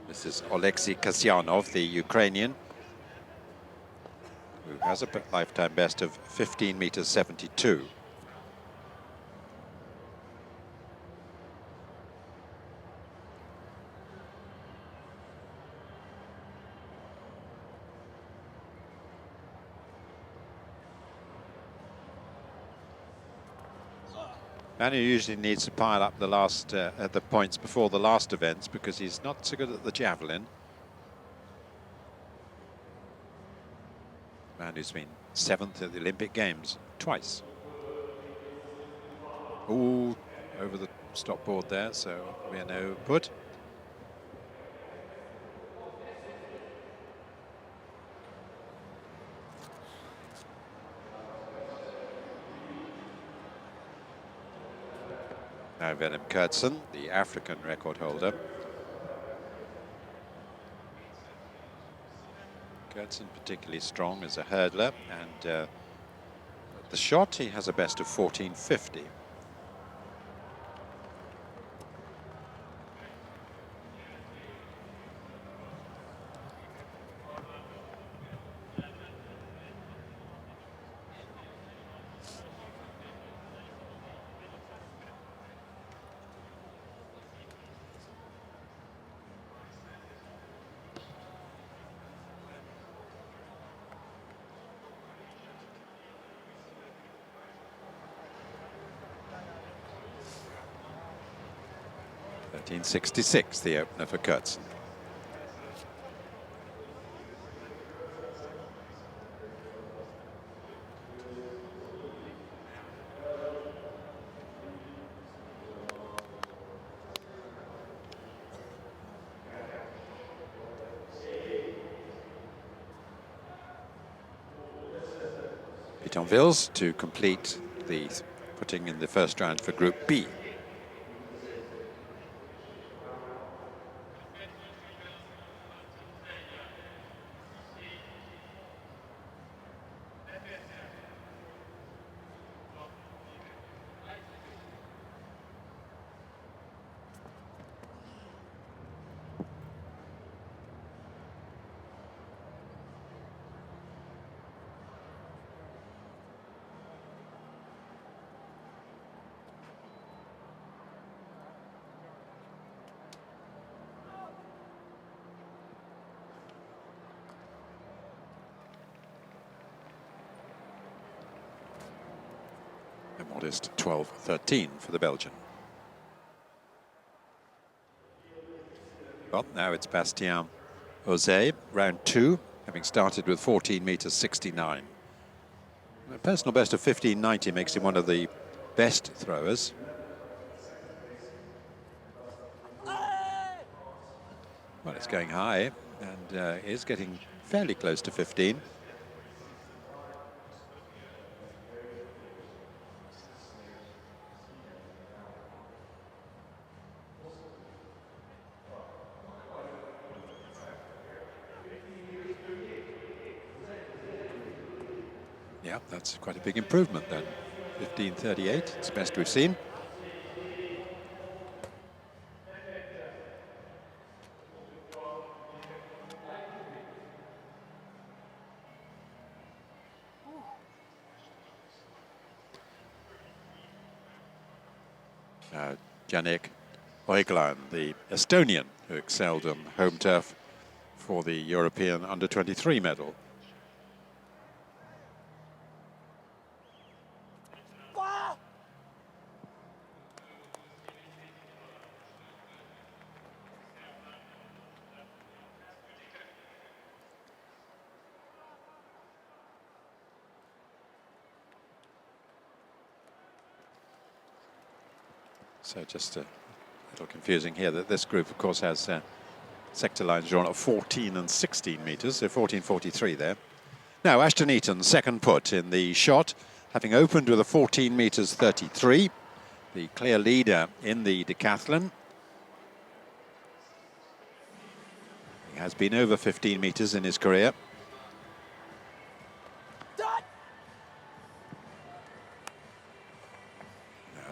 This is Oleksiy Kasyanov, the Ukrainian, who has a lifetime best of 15 meters 72. Manu usually needs to pile up the last at the points before the last events because he's not so good at the javelin. Manu's been 7th at the Olympic Games twice. Ooh, over the stop board there, so we are no put. Now Willem Kurtzen, the African record holder. Kurtzen particularly strong as a hurdler, and at the shot he has a best of 14.50. .1366, the opener for Kurtzen. Pitonville's to complete the putting in the first round for Group B. A modest 12.13 for the Belgian. Well, now it's Bastien Ozé, round 2, having started with 14 meters 69. A personal best of 15.90 makes him one of the best throwers. Well, it's going high and is getting fairly close to 15. Yeah, that's quite a big improvement then. 15.38, it's the best we've seen. Yannick Oiglan, the Estonian who excelled on home turf for the European under-23 medal. So just a little confusing here that this group, of course, has sector lines drawn at 14 and 16 meters, so 14.43 there. Now, Ashton Eaton, second put in the shot, having opened with a 14 meters 33, the clear leader in the decathlon. He has been over 15 meters in his career.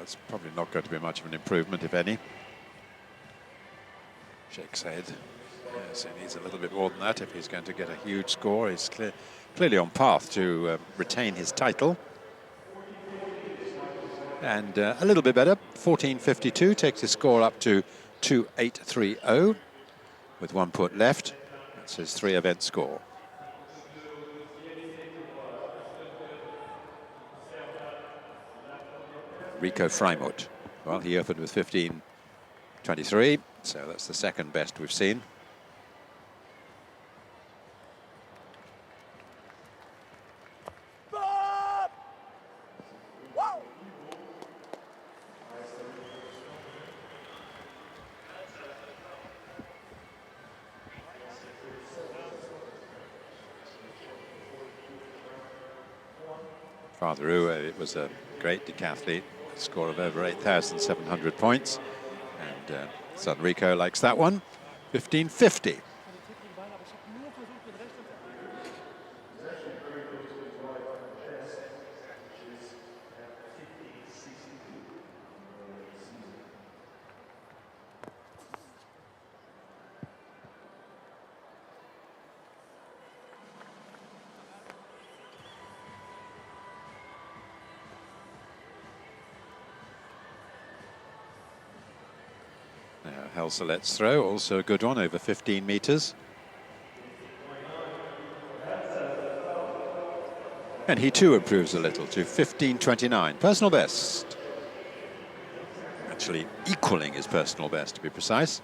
It's probably not going to be much of an improvement, if any. Shakes head. Yes, he needs a little bit more than that if he's going to get a huge score. He's clearly on path to retain his title. And a little bit better, 14.52, takes his score up to 2.830 with one put left. That's his 3-event score. Rico Freimuth. Well, he opened with 15.23, so that's the second best we've seen. Father Uwe, it was a great decathlete, Score of over 8,700 points. And son Rico likes that one. 1550. Helselet's throw, also a good one, over 15 metres. And he too improves a little to 15.29, personal best. Actually equaling his personal best, to be precise.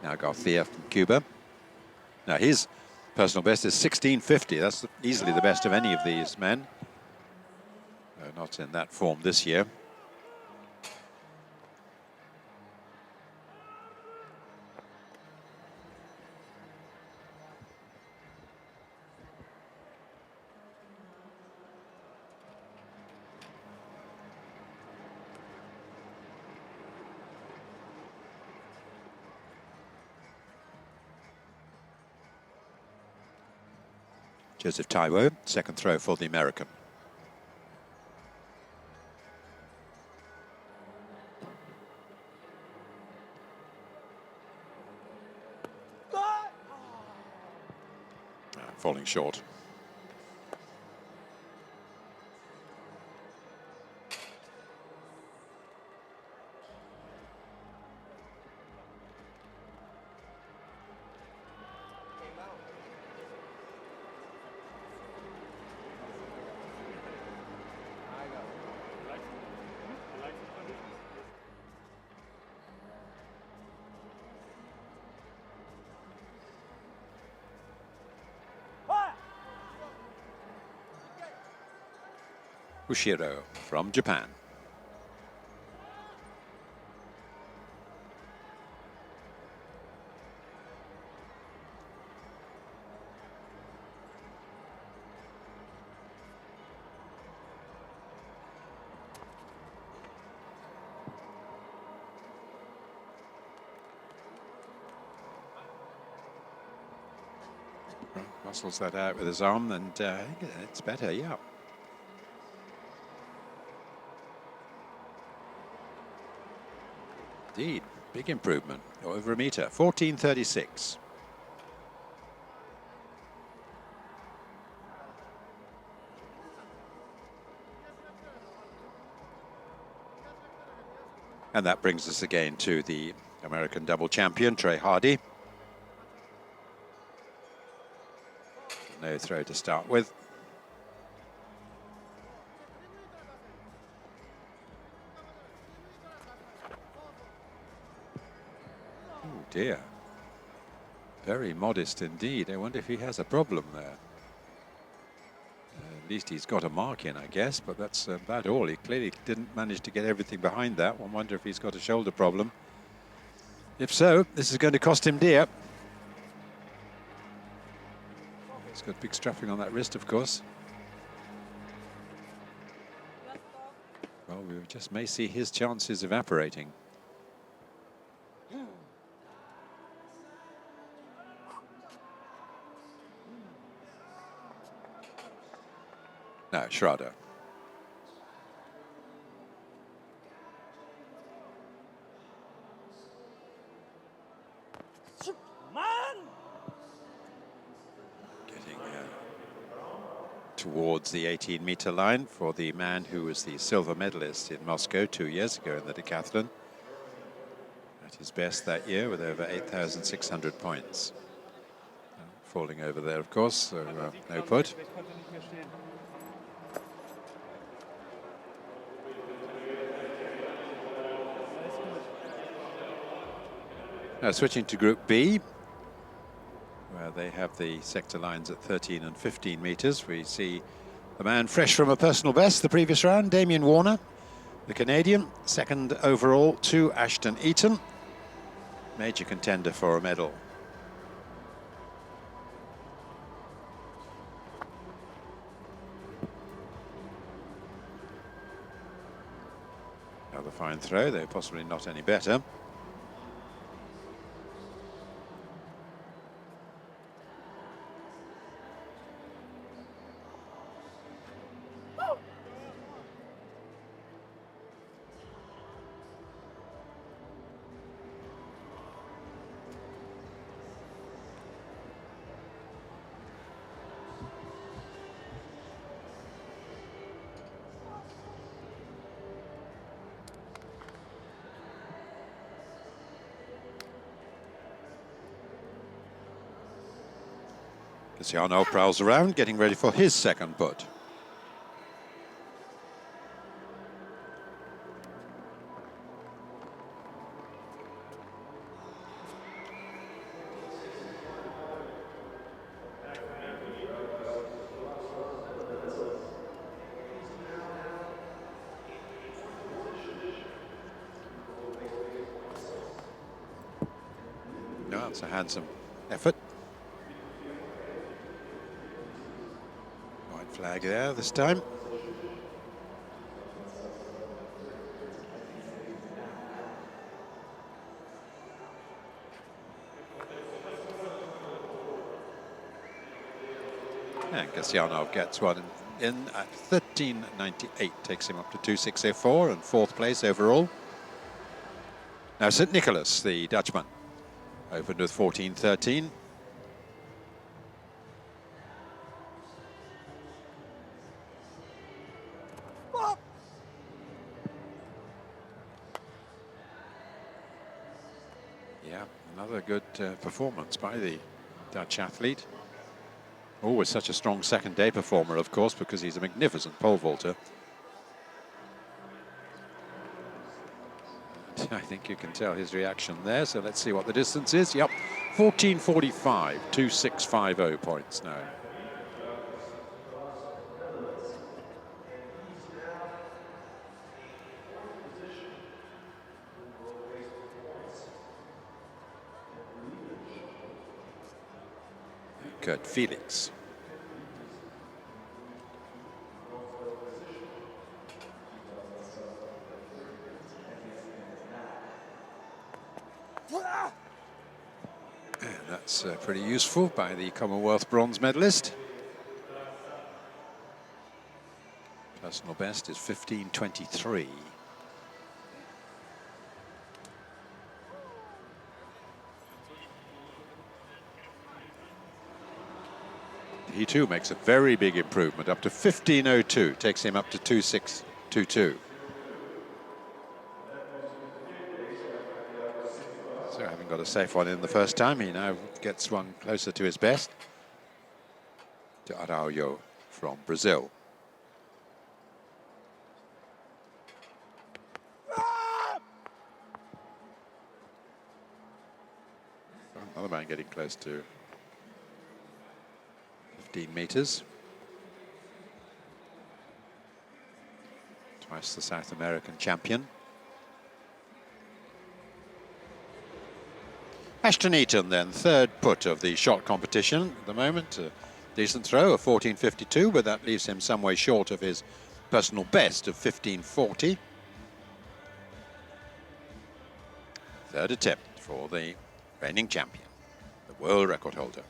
Now Garcia from Cuba. Now his personal best is 16.50. That's easily the best of any of these men. Not in that form this year. Joseph Taiwo, second throw for the American. Falling short. Ushiro from Japan. Muscles that out with his arm, and it's better, yeah. Indeed, big improvement, over a metre, 14.36. And that brings us again to the American double champion, Trey Hardy. No throw to start with. Oh dear. Very modest indeed. I wonder if he has a problem there. At least he's got a mark in, I guess, but that's about all. He clearly didn't manage to get everything behind that. One wonder if he's got a shoulder problem. If so, this is going to cost him dear. He's got big strapping on that wrist, of course. Well, we just may see his chances evaporating. No, Schrader. Getting towards the 18-meter line for the man who was the silver medalist in Moscow 2 years ago in the decathlon. At his best that year with over 8,600 points. Falling over there, of course, so no put. Now switching to Group B, where they have the sector lines at 13 and 15 metres. We see the man fresh from a personal best the previous round, Damien Warner, the Canadian, second overall to Ashton Eaton, major contender for a medal. Another fine throw, though possibly not any better. Cristiano prowls around, getting ready for his second putt. No, it's a handsome effort. White flag there this time. And Cristiano gets one in at 13.98, takes him up to 2.604 and fourth place overall. Now St. Nicholas, the Dutchman, opened with 14.13. Yeah, another good performance by the Dutch athlete. Always such a strong second day performer, of course, because he's a magnificent pole vaulter. I think you can tell his reaction there, so let's see what the distance is. Yep, 14.45, 2.650 points now. Kurt Felix. And that's pretty useful by the Commonwealth bronze medalist. Personal best is 15.23. He too makes a very big improvement, up to 15.02, takes him up to 2.622. So having got a safe one in the first time, he now gets one closer to his best. To Araujo from Brazil. Another man getting close to 15 meters. Twice the South American champion. Ashton Eaton then, third putt of the shot competition at the moment. A decent throw of 14.52, but that leaves him some way short of his personal best of 15.40. Third attempt for the reigning champion, the world record holder.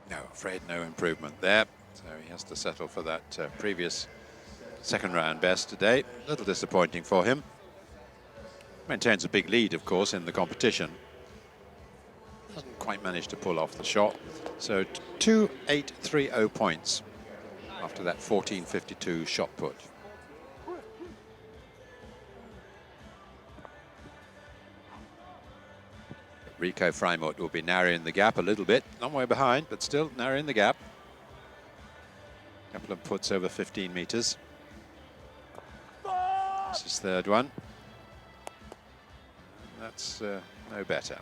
No, afraid no improvement there. So he has to settle for that previous second round best today. A little disappointing for him. Maintains a big lead, of course, in the competition. Doesn't quite manage to pull off the shot. So 2.830 points after that 14.52 shot put. Rico Freimut will be narrowing the gap a little bit. Long way behind, but still narrowing the gap. A couple of puts over 15 meters. This is his third one. That's no better.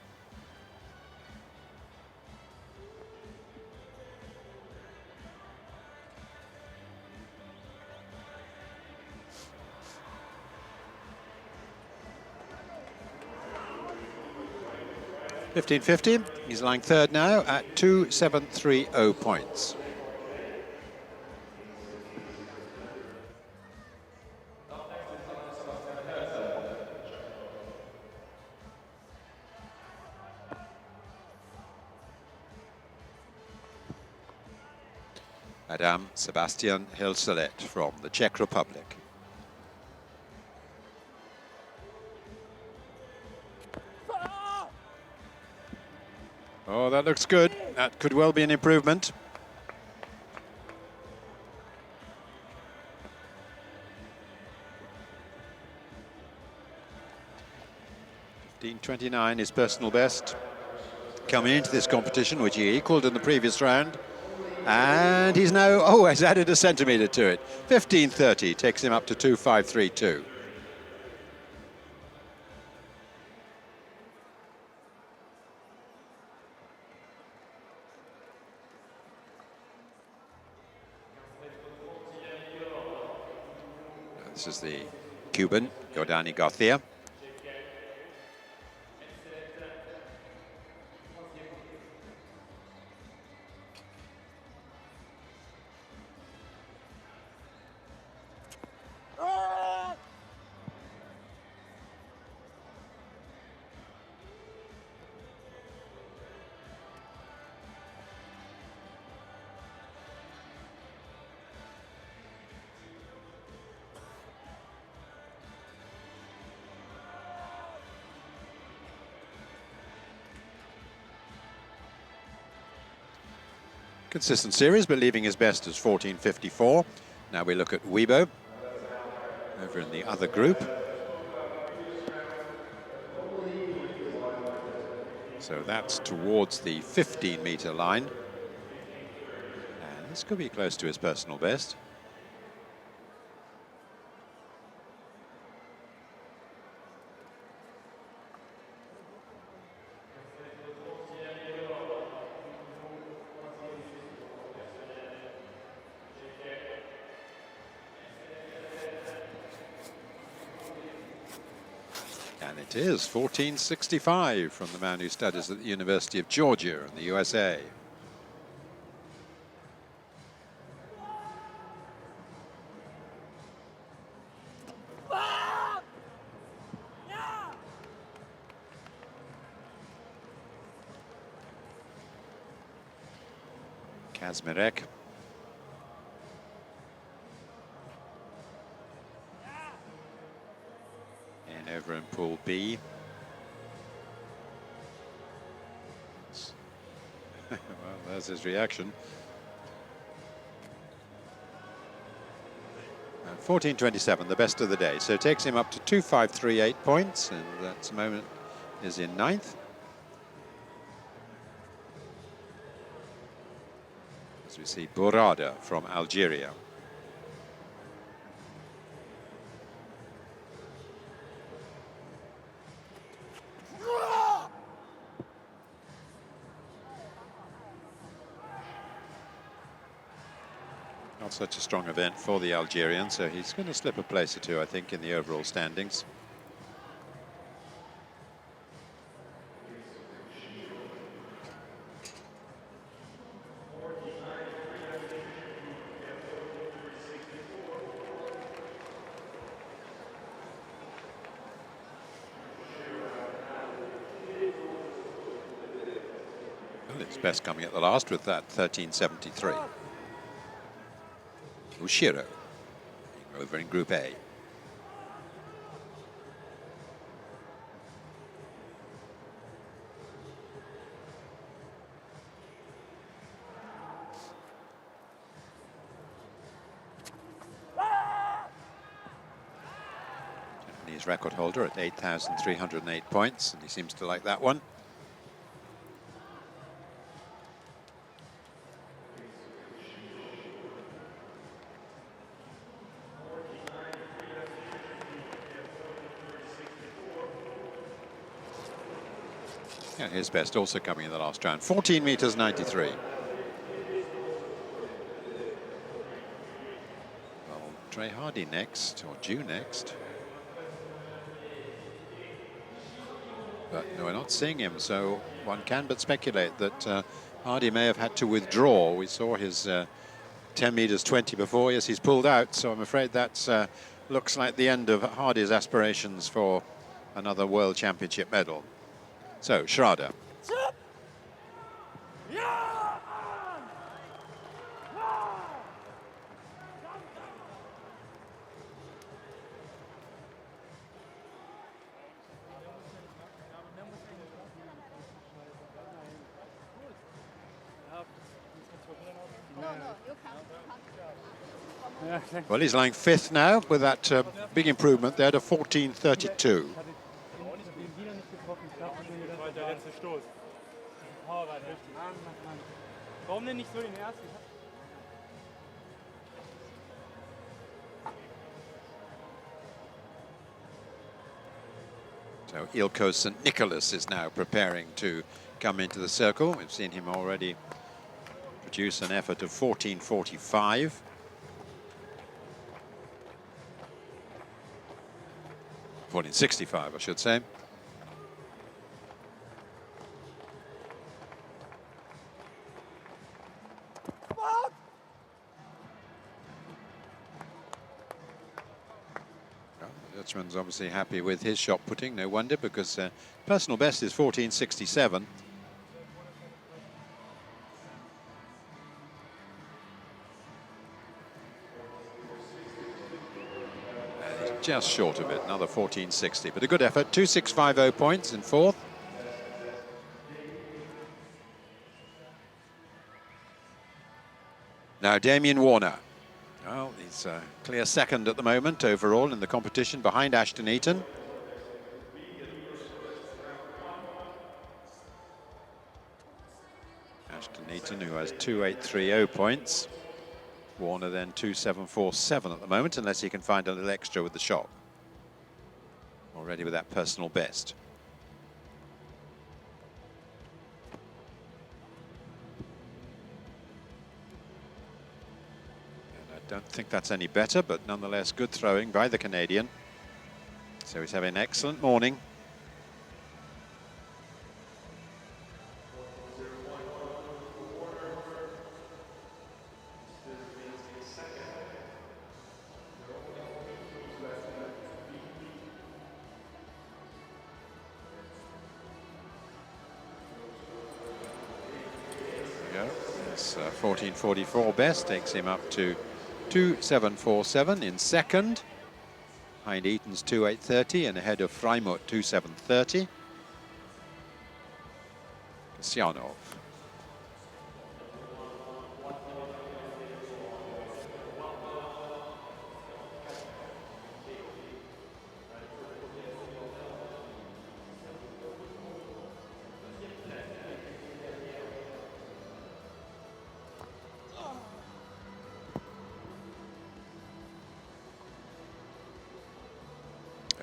$15.50. He's lying third now at 2.730 points. Adam Sebastian Hilselet from the Czech Republic. Oh, that looks good. That could well be an improvement. 15:29, his personal best. Coming into this competition, which he equalled in the previous round. And he's now, oh, has added a centimetre to it. 15:30 takes him up to 2:5.32. This is the Cuban, Jordani Garcia. Consistent series, but leaving his best as 14:54. Now we look at Weibo over in the other group. So that's towards the 15-metre line. And this could be close to his personal best. And it is 14:65 from the man who studies at the University of Georgia in the USA. Kazmirek. And over in Pool B. Well, there's his reaction. 14:27, the best of the day. So it takes him up to 2.538 points, and that moment is in ninth. As we see Bourada from Algeria. Not such a strong event for the Algerian, so he's going to slip a place or two, I think, in the overall standings. Well, it's best coming at the last with that 13.73. Ushiro over in Group A. Japanese record holder at 8,308 points, and he seems to like that one. And his best also coming in the last round, 14 meters 93. Well, Trey Hardy next, or due next. But no, we're not seeing him, so one can but speculate that Hardy may have had to withdraw. We saw his 10 meters 20 before. Yes, he's pulled out, so I'm afraid that looks like the end of Hardy's aspirations for another World Championship medal. So, Schrader. Well, he's lying fifth now with that big improvement there to 14.32. So Ilko St. Nicholas is now preparing to come into the circle. We've seen him already produce an effort of 14.45. In 65, I should say. The Dutchman's obviously happy with his shot putting, no wonder, because personal best is 14.67. Just short of it, another 14.60, but a good effort. 2.650 points in fourth. Now Damien Warner. Well, he's a clear second at the moment overall in the competition behind Ashton Eaton. Ashton Eaton, who has 2.830 points. Warner then 2.747 at the moment, unless he can find a little extra with the shot. Already with that personal best. And I don't think that's any better, but nonetheless good throwing by the Canadian. So he's having an excellent morning. His 14.44 best takes him up to 2.747 in second. Behind Eaton's 2.830 and ahead of Freimut 2.730. Kasyanov.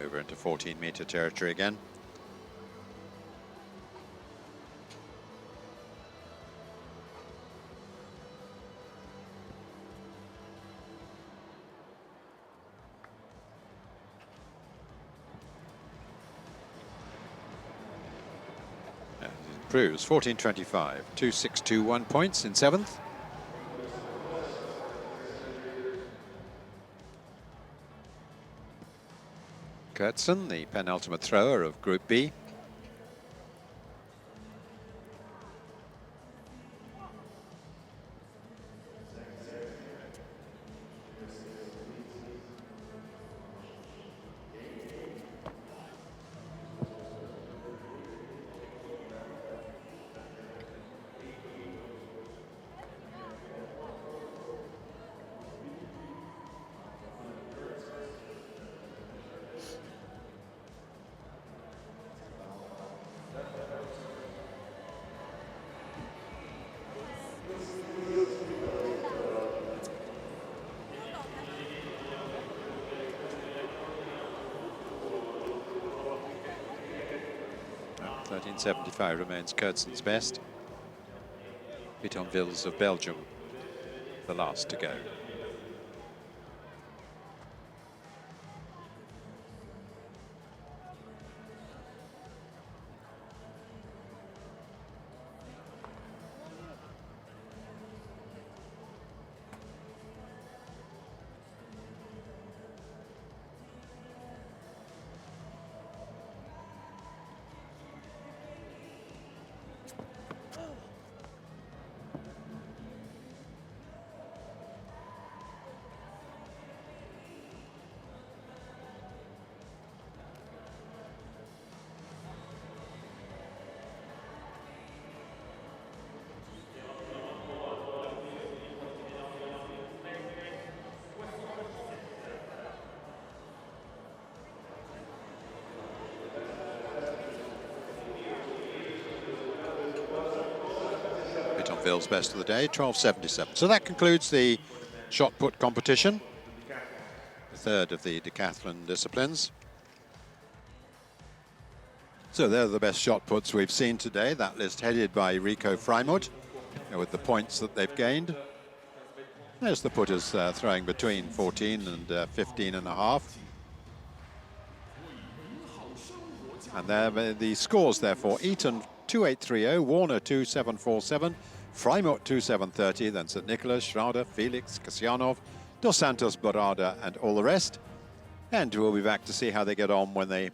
Over into 14-meter territory again. Yeah, it improves. 14.25, 2.621 points in seventh. Kurtzen, the penultimate thrower of Group B. Well, 13.75 remains Kurtzen's best. Pitonville's of Belgium, the last to go. Piltonville's best of the day, 12.77. So that concludes the shot put competition, the third of the decathlon disciplines. So they're the best shot puts we've seen today. That list headed by Rico Freimut, with the points that they've gained. There's the putters throwing between 14 and 15 and a half. And there the scores therefore: Eaton 2830, Warner 2747, Freimut 2730, then St. Nicholas, Schrader, Felix, Kasyanov, Dos Santos, Barada, and all the rest. And we'll be back to see how they get on when they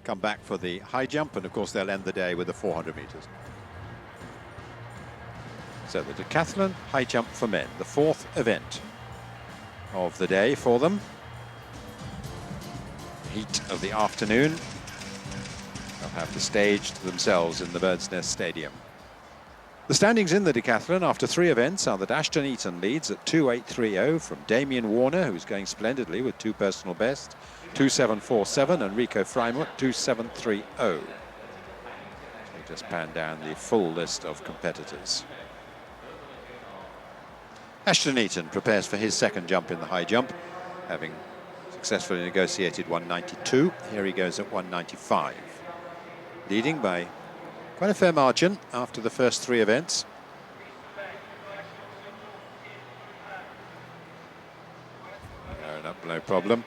come back for the high jump, and of course they'll end the day with the 400 meters. So the decathlon high jump for men, the fourth event of the day for them. Heat of the afternoon. They'll have the stage to themselves in the Bird's Nest Stadium. The standings in the decathlon after three events are that Ashton Eaton leads at 2.830 from Damien Warner, who's going splendidly with two personal bests, 2.747, and Rico Freimut 2.730. So just pan down the full list of competitors. Ashton Eaton prepares for his second jump in the high jump, having successfully negotiated 192. Here he goes at 195, leading by quite a fair margin after the first three events. No problem.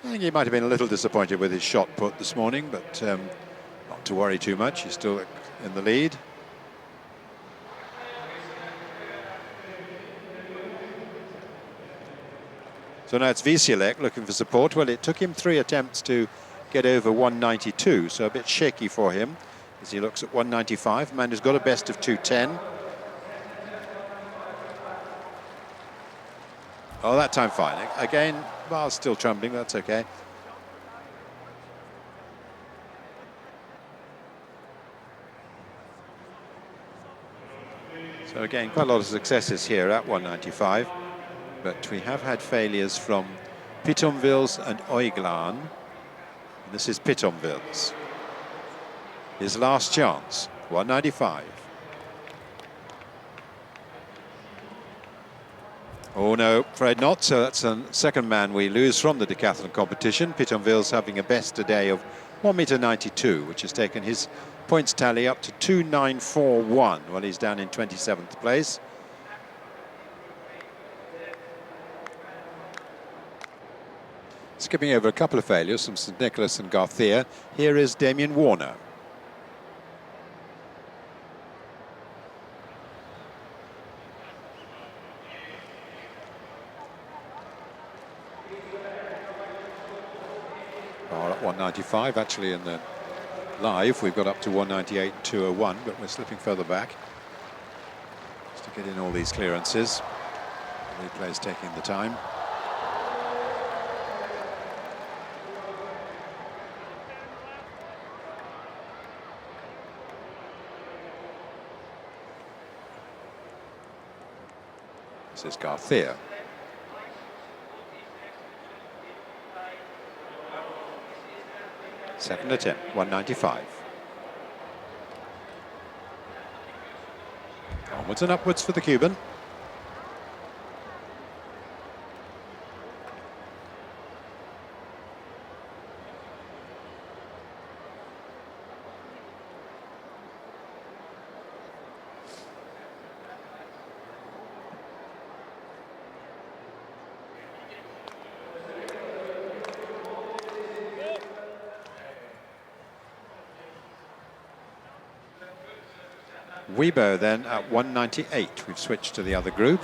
I think he might have been a little disappointed with his shot put this morning, but not to worry too much. He's still in the lead. So now it's Wiesielek looking for support. Well, it took him 3 attempts to get over 192, so a bit shaky for him as he looks at 195. Man who's got a best of 210. Oh, that time fine. Again, well, still trembling, that's okay. So again, quite a lot of successes here at 195. But we have had failures from Pitonville's and Oiglan. This is Pitonville's. His last chance, 195. Oh no, afraid not. So that's the second man we lose from the decathlon competition. Pitonville's having a best today of 1.92 m, which has taken his points tally up to 2.941. Well, he's down in 27th place. Skipping over a couple of failures from St. Nicholas and Garcia, here is Damien Warner. Are at 195, actually in the live we've got up to 198.201, but we're slipping further back just to get in all these clearances. The replay's taking the time. This is Garcia. Second attempt, 195. Onwards and upwards for the Cuban. Weibo then at 198. We've switched to the other group.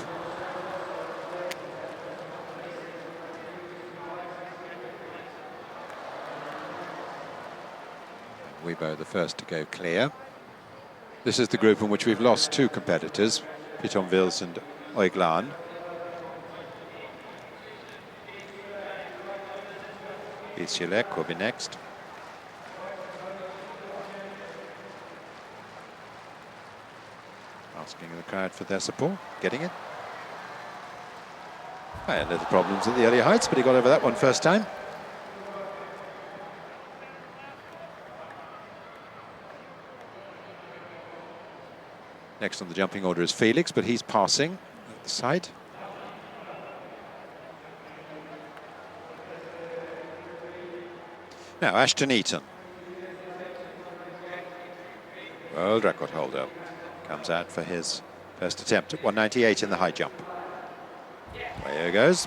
Weibo the first to go clear. This is the group in which we've lost two competitors, Pitonville's and Oiglan. Wiesielek will be next. Asking the crowd for their support, getting it. I had little problems at the earlier heights, but he got over that one first time. Next on the jumping order is Felix, but he's passing at the side. Now, Ashton Eaton, world record holder, comes out for his first attempt at 198 in the high jump. Away he goes.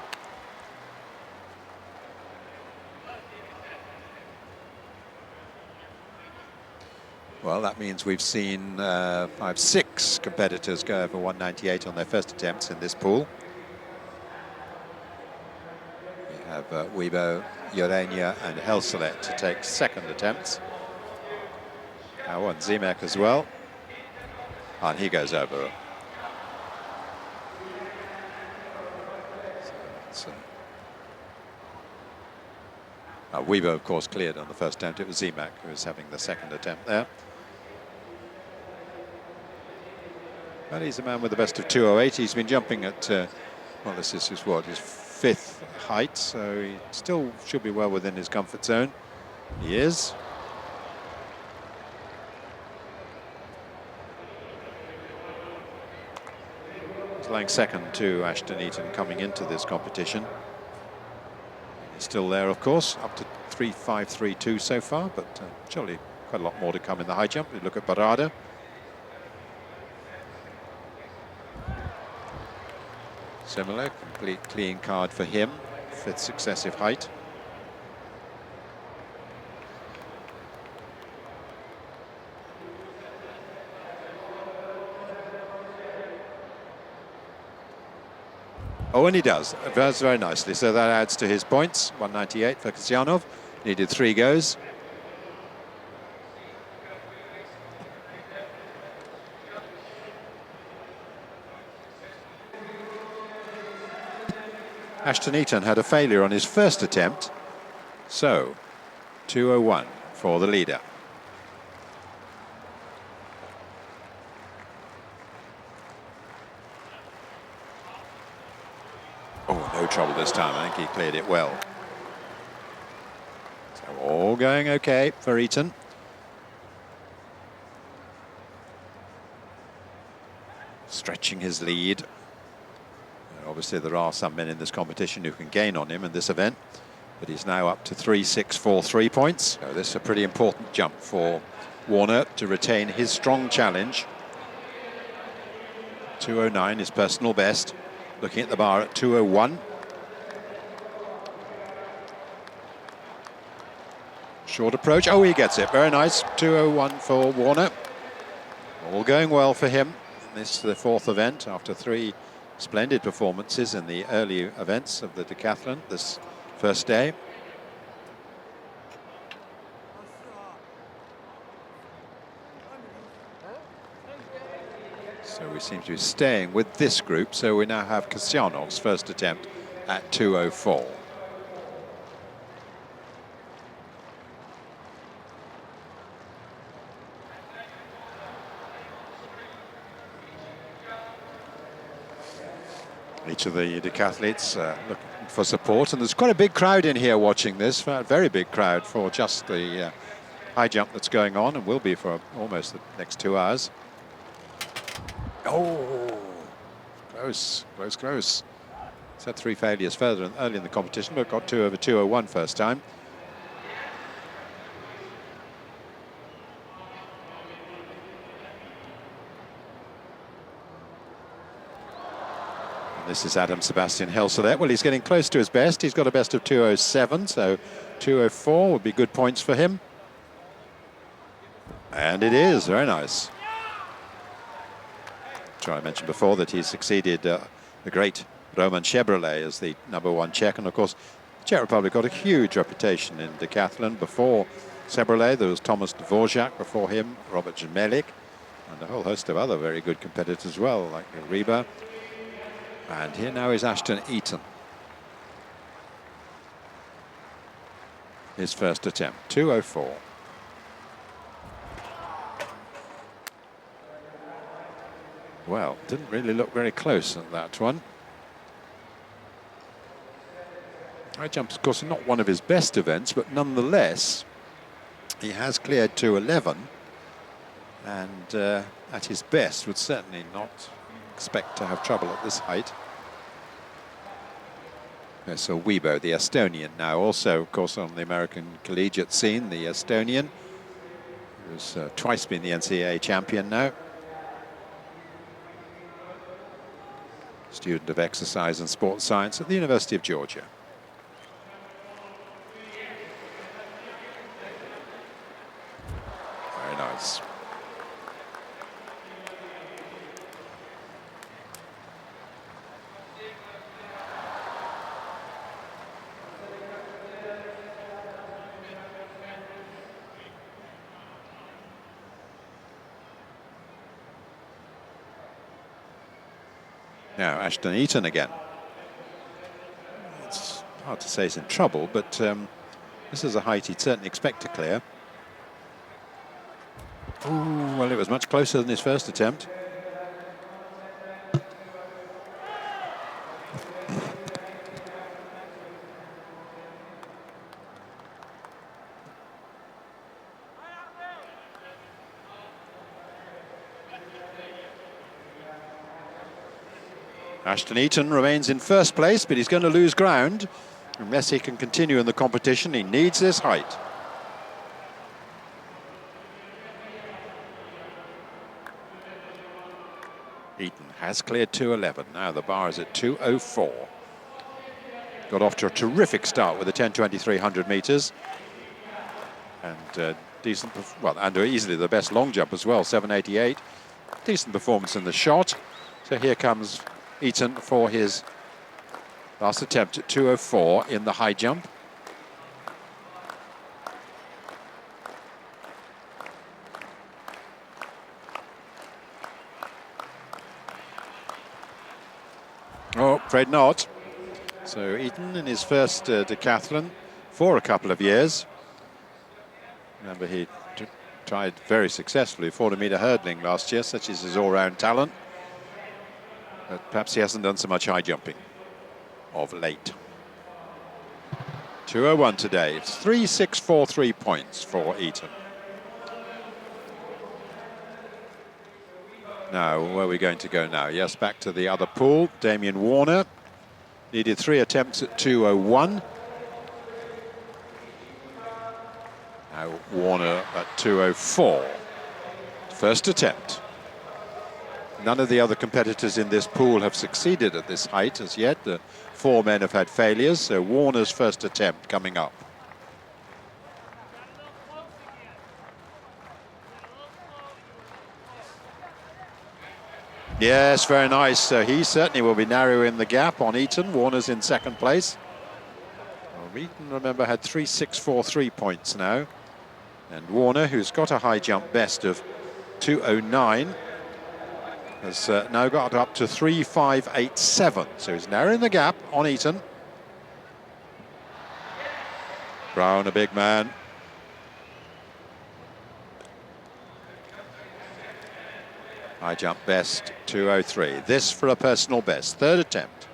Well, that means we've seen 6 competitors go over 198 on their first attempts in this pool. We have Weibo, Jorenia and Helselet to take second attempts. Now and Zimek as well. And he goes over. So Weibo, of course, cleared on the first attempt. It was Zimek who was having the second attempt there. Well, he's a man with the best of 208. He's been jumping at, well, this is his 5th height, so he still should be well within his comfort zone. He is. He's lying second to Ashton Eaton coming into this competition. He's still there, of course, up to 3.532 so far, but surely quite a lot more to come in the high jump. We look at Barada. Similar, complete clean card for him, 5th successive height. Oh, and he does very nicely, so that adds to his points. 198 for Kasyanov, needed 3 goes. Ashton Eaton had a failure on his first attempt, so 201 for the leader. Oh, no trouble this time. I think he cleared it well. So all going okay for Eaton. Stretching his lead. Obviously, there are some men in this competition who can gain on him in this event, but he's now up to 3.643 points. So this is a pretty important jump for Warner to retain his strong challenge. 209, his personal best. Looking at the bar at 201. Short approach. Oh, he gets it. Very nice. 201 for Warner. All going well for him. This is the 4th event after 3 splendid performances in the early events of the decathlon this first day. So we seem to be staying with this group. So we now have Kasyanov's first attempt at 204. Each of the decathletes looking for support, and there's quite a big crowd in here watching this, a very big crowd for just the high jump that's going on, and will be for almost the next 2 hours. Oh, close, close, close. He's had 3 failures further early in the competition, but got 2 over 201 first time. This is Adam Sebastian Helselet. Well, he's getting close to his best. He's got a best of 207, so 204 would be good points for him. And it is, very nice. I mentioned before that he succeeded the great Roman Chevrolet as the #1 Czech. And of course, the Czech Republic got a huge reputation in decathlon. Before Chevrolet, there was Thomas Dvorak, before him, Robert Jmelik, and a whole host of other very good competitors as well, like Reba. And here now is Ashton Eaton. His first attempt, 204. Well, didn't really look very close at that one. High jump, of course, not one of his best events, but nonetheless, he has cleared 211 and at his best would certainly not expect to have trouble at this height. So Weibo, the Estonian, now also, of course, on the American collegiate scene, the Estonian, who's twice been the NCAA champion now. Student of exercise and sports science at the University of Georgia. Very nice. Now Ashton Eaton again. It's hard to say he's in trouble, but this is a height he'd certainly expect to clear. Ooh, well, it was much closer than his first attempt. Ashton Eaton remains in first place, but he's going to lose ground unless he can continue in the competition. He needs this height. Eaton has cleared 2:11. Now the bar is at 2:04. Got off to a terrific start with the 10:23 100 metres. And decent, well, and easily the best long jump as well, 7:88. Decent performance in the shot. So here comes Eaton for his last attempt at 2:04 in the high jump. Oh, afraid not. So Eaton in his first decathlon for a couple of years. Remember, he tried very successfully 400-metre hurdling last year, such is his all-round talent. But perhaps he hasn't done so much high jumping of late. 2:01 today. It's 3,643 points for Eaton. Now, where are we going to go now? Yes, back to the other pool. Damien Warner needed 3 attempts at 2:01. Now Warner at 2:04. First attempt. None of the other competitors in this pool have succeeded at this height as yet. The 4 men have had failures, so Warner's first attempt coming up. Yes, very nice. So he certainly will be narrowing the gap on Eaton. Warner's in second place. Well, Eaton, remember, had 3,643 points now. And Warner, who's got a high jump best of 2:09, has now got up to 3,587. So he's narrowing the gap on Eaton. Brown, a big man. High jump best, 2:03. This for a personal best, third attempt.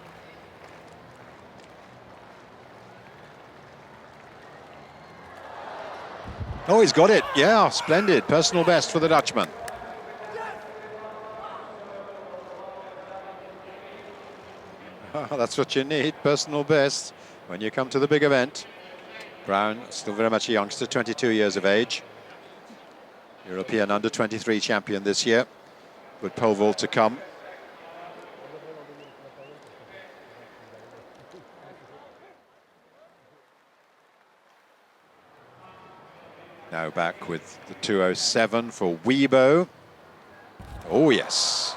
Oh, he's got it. Yeah, splendid. Personal best for the Dutchman. Oh, that's what you need, personal best, when you come to the big event. Brown, still very much a youngster, 22 years of age. European under-23 champion this year. With pole vault to come. Now back with the 2:07 for Weibo. Oh, yes.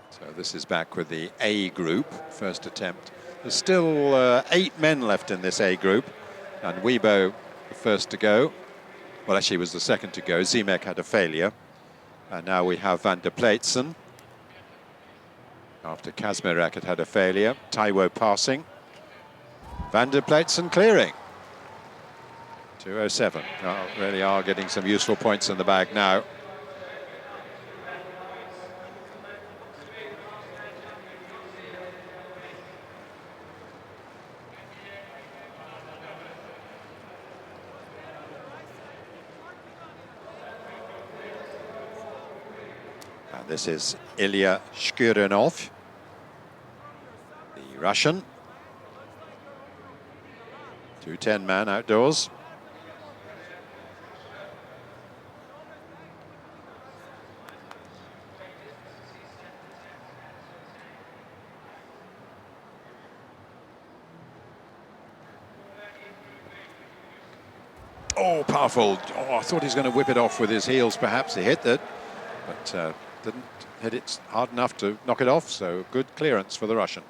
So this is back with the A group, first attempt. There's still 8 men left in this A group, and Weibo the first to go. Well, actually, he was the second to go. Zemek had a failure. And now we have Van der Pleitsen. After Kazmirek had a failure. Taiwo passing. Van der Pleitsen clearing. 2:07. Oh, really are getting some useful points in the bag now. And this is Ilya Shkurinov, the Russian. 2:10 man outdoors. Oh, powerful. Oh, I thought he was going to whip it off with his heels, perhaps. He hit it, but didn't hit it hard enough to knock it off, so good clearance for the Russian.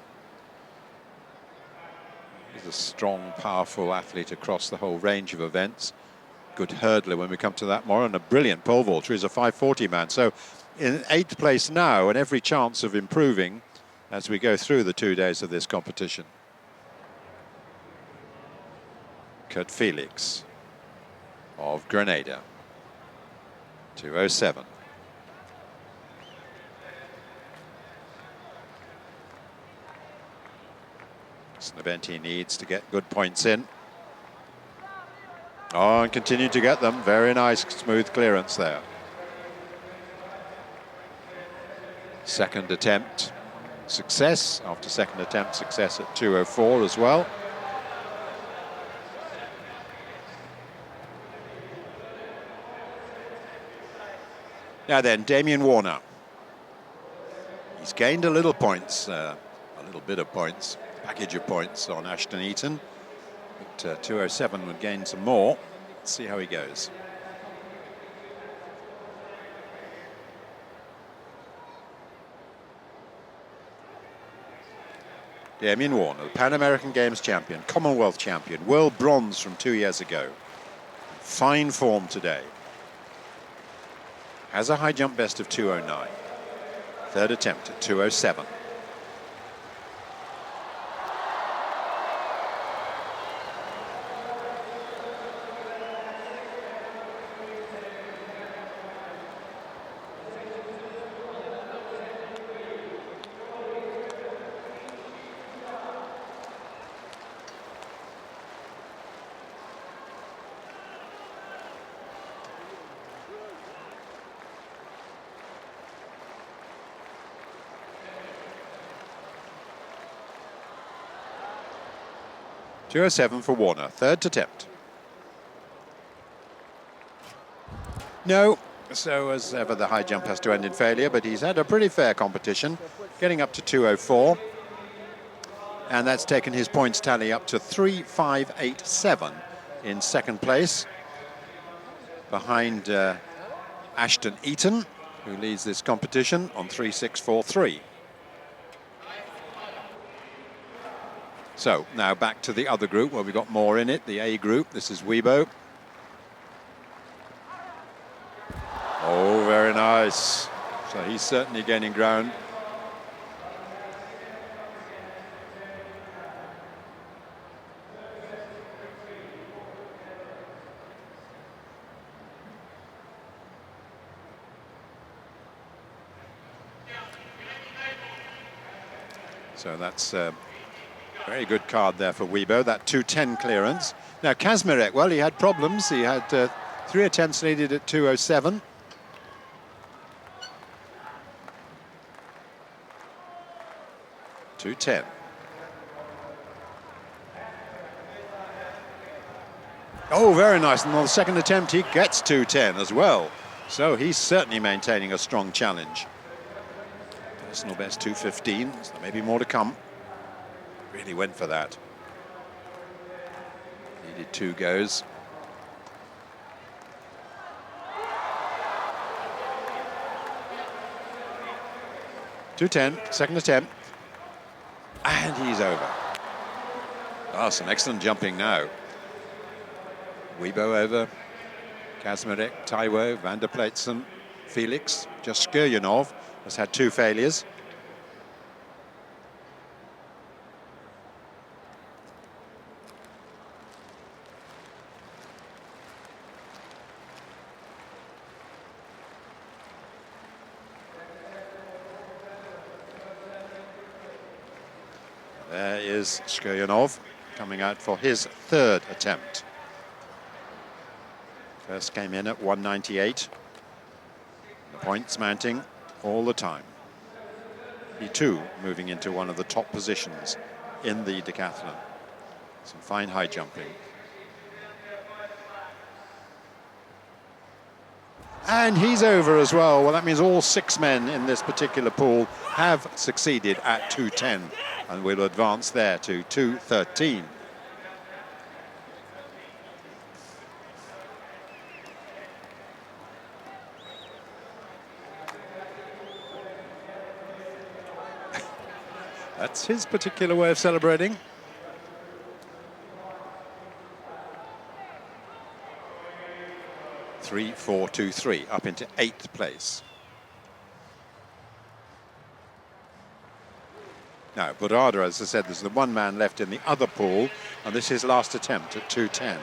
He's a strong, powerful athlete across the whole range of events. Good hurdler when we come to that more, and a brilliant pole vaulter. He's a 540 man, so in 8th place now, and every chance of improving as we go through the 2 days of this competition. Kurt Felix of Grenada, 2:07. It's an event he needs to get good points in. Oh, and continue to get them. Very nice, smooth clearance there. Second attempt, success. After second attempt, success at 2:04 as well. Now then, Damien Warner. He's gained a little points, a little bit of points, package of points on Ashton Eaton. But 2:07 would gain some more. Let's see how he goes. Damien Warner, the Pan American Games champion, Commonwealth champion, world bronze from 2 years ago. Fine form today. Has a high jump best of 2:09. Third attempt at 2:07. .207 for Warner, third attempt. No, so as ever the high jump has to end in failure, but he's had a pretty fair competition, getting up to 2:04. And that's taken his points tally up to 3,587 in second place, behind Ashton Eaton, who leads this competition on 3,643. So now back to the other group where we've got more in it, the A group. This is Weibo. Oh, very nice. So he's certainly gaining ground. So that's very good card there for Weibo, that 2:10 clearance. Now Kazmarek, well, he had problems. He had 3 attempts needed at 2:07. .210. Oh, very nice. And on the second attempt, he gets 2:10 as well. So he's certainly maintaining a strong challenge. Personal best 2:15, so maybe more to come. Really went for that. Needed 2 goes. .210, second attempt. And he's over. Oh, some excellent jumping now. Weibo over. Kazmarek, Taiwo, Van der Pletsen, Felix. Just Skiryanov has had 2 failures. There is Skiryanov coming out for his 3rd attempt. First came in at 198. The points mounting. all the time. He too moving into one of the top positions in the decathlon. Some fine high jumping. And he's over as well. Well, that means all 6 men in this particular pool have succeeded at 2:10 and will advance there to 2:13. That's his particular way of celebrating. Three, 4, 2, 3, up into 8th place. Now, Burada, as I said, there's the 1 man left in the other pool, and this is his last attempt at 2:10.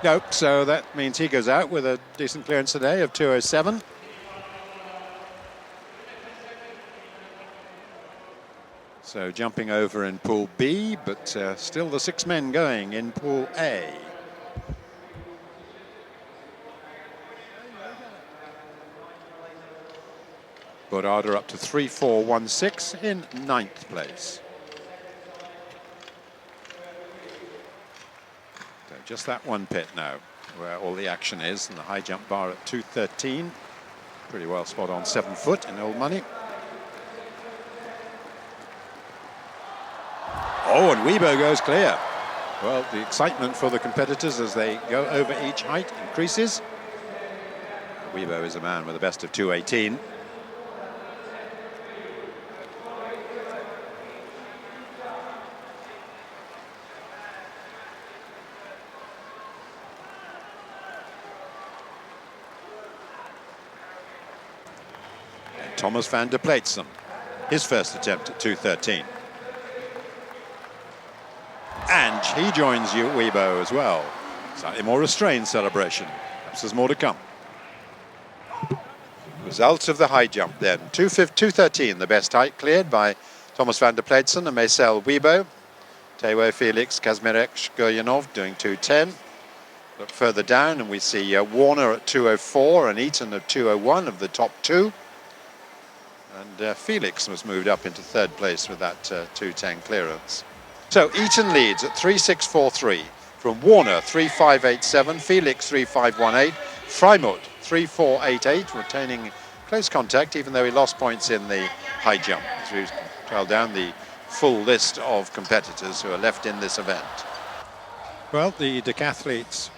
Nope, so that means he goes out with a decent clearance today of 2:07. So jumping over in Pool B, but still the 6 men going in Pool A. Burada up to 3:4.16 in 9th place. So just that one pit now, where all the action is, and the high jump bar at 2:13. Pretty well spot on 7 foot in old money. Oh, and Weibo goes clear. Well, the excitement for the competitors as they go over each height increases. Weibo is a man with a best of 2:18. And Thomas van der Pleitsen, his first attempt at 2:13. And he joins Weibo as well. Slightly more restrained celebration. Perhaps there's more to come. Results of the high jump then. 2:13, the best height cleared by Thomas van der Pleitsen and Marcel Weibo. Tewo Felix Kazmirek Guryanov doing 2:10. Look further down and we see Warner at 2:04 and Eaton at 2:01 of the top 2. And Felix was moved up into 3rd place with that 2:10 clearance. So Eaton leads at 3:6.43 from Warner 3:5.87, Felix 3:5.18, Freimut 3:4.88, retaining close contact even though he lost points in the high jump. As we trail down the full list of competitors who are left in this event. Well, the decathletes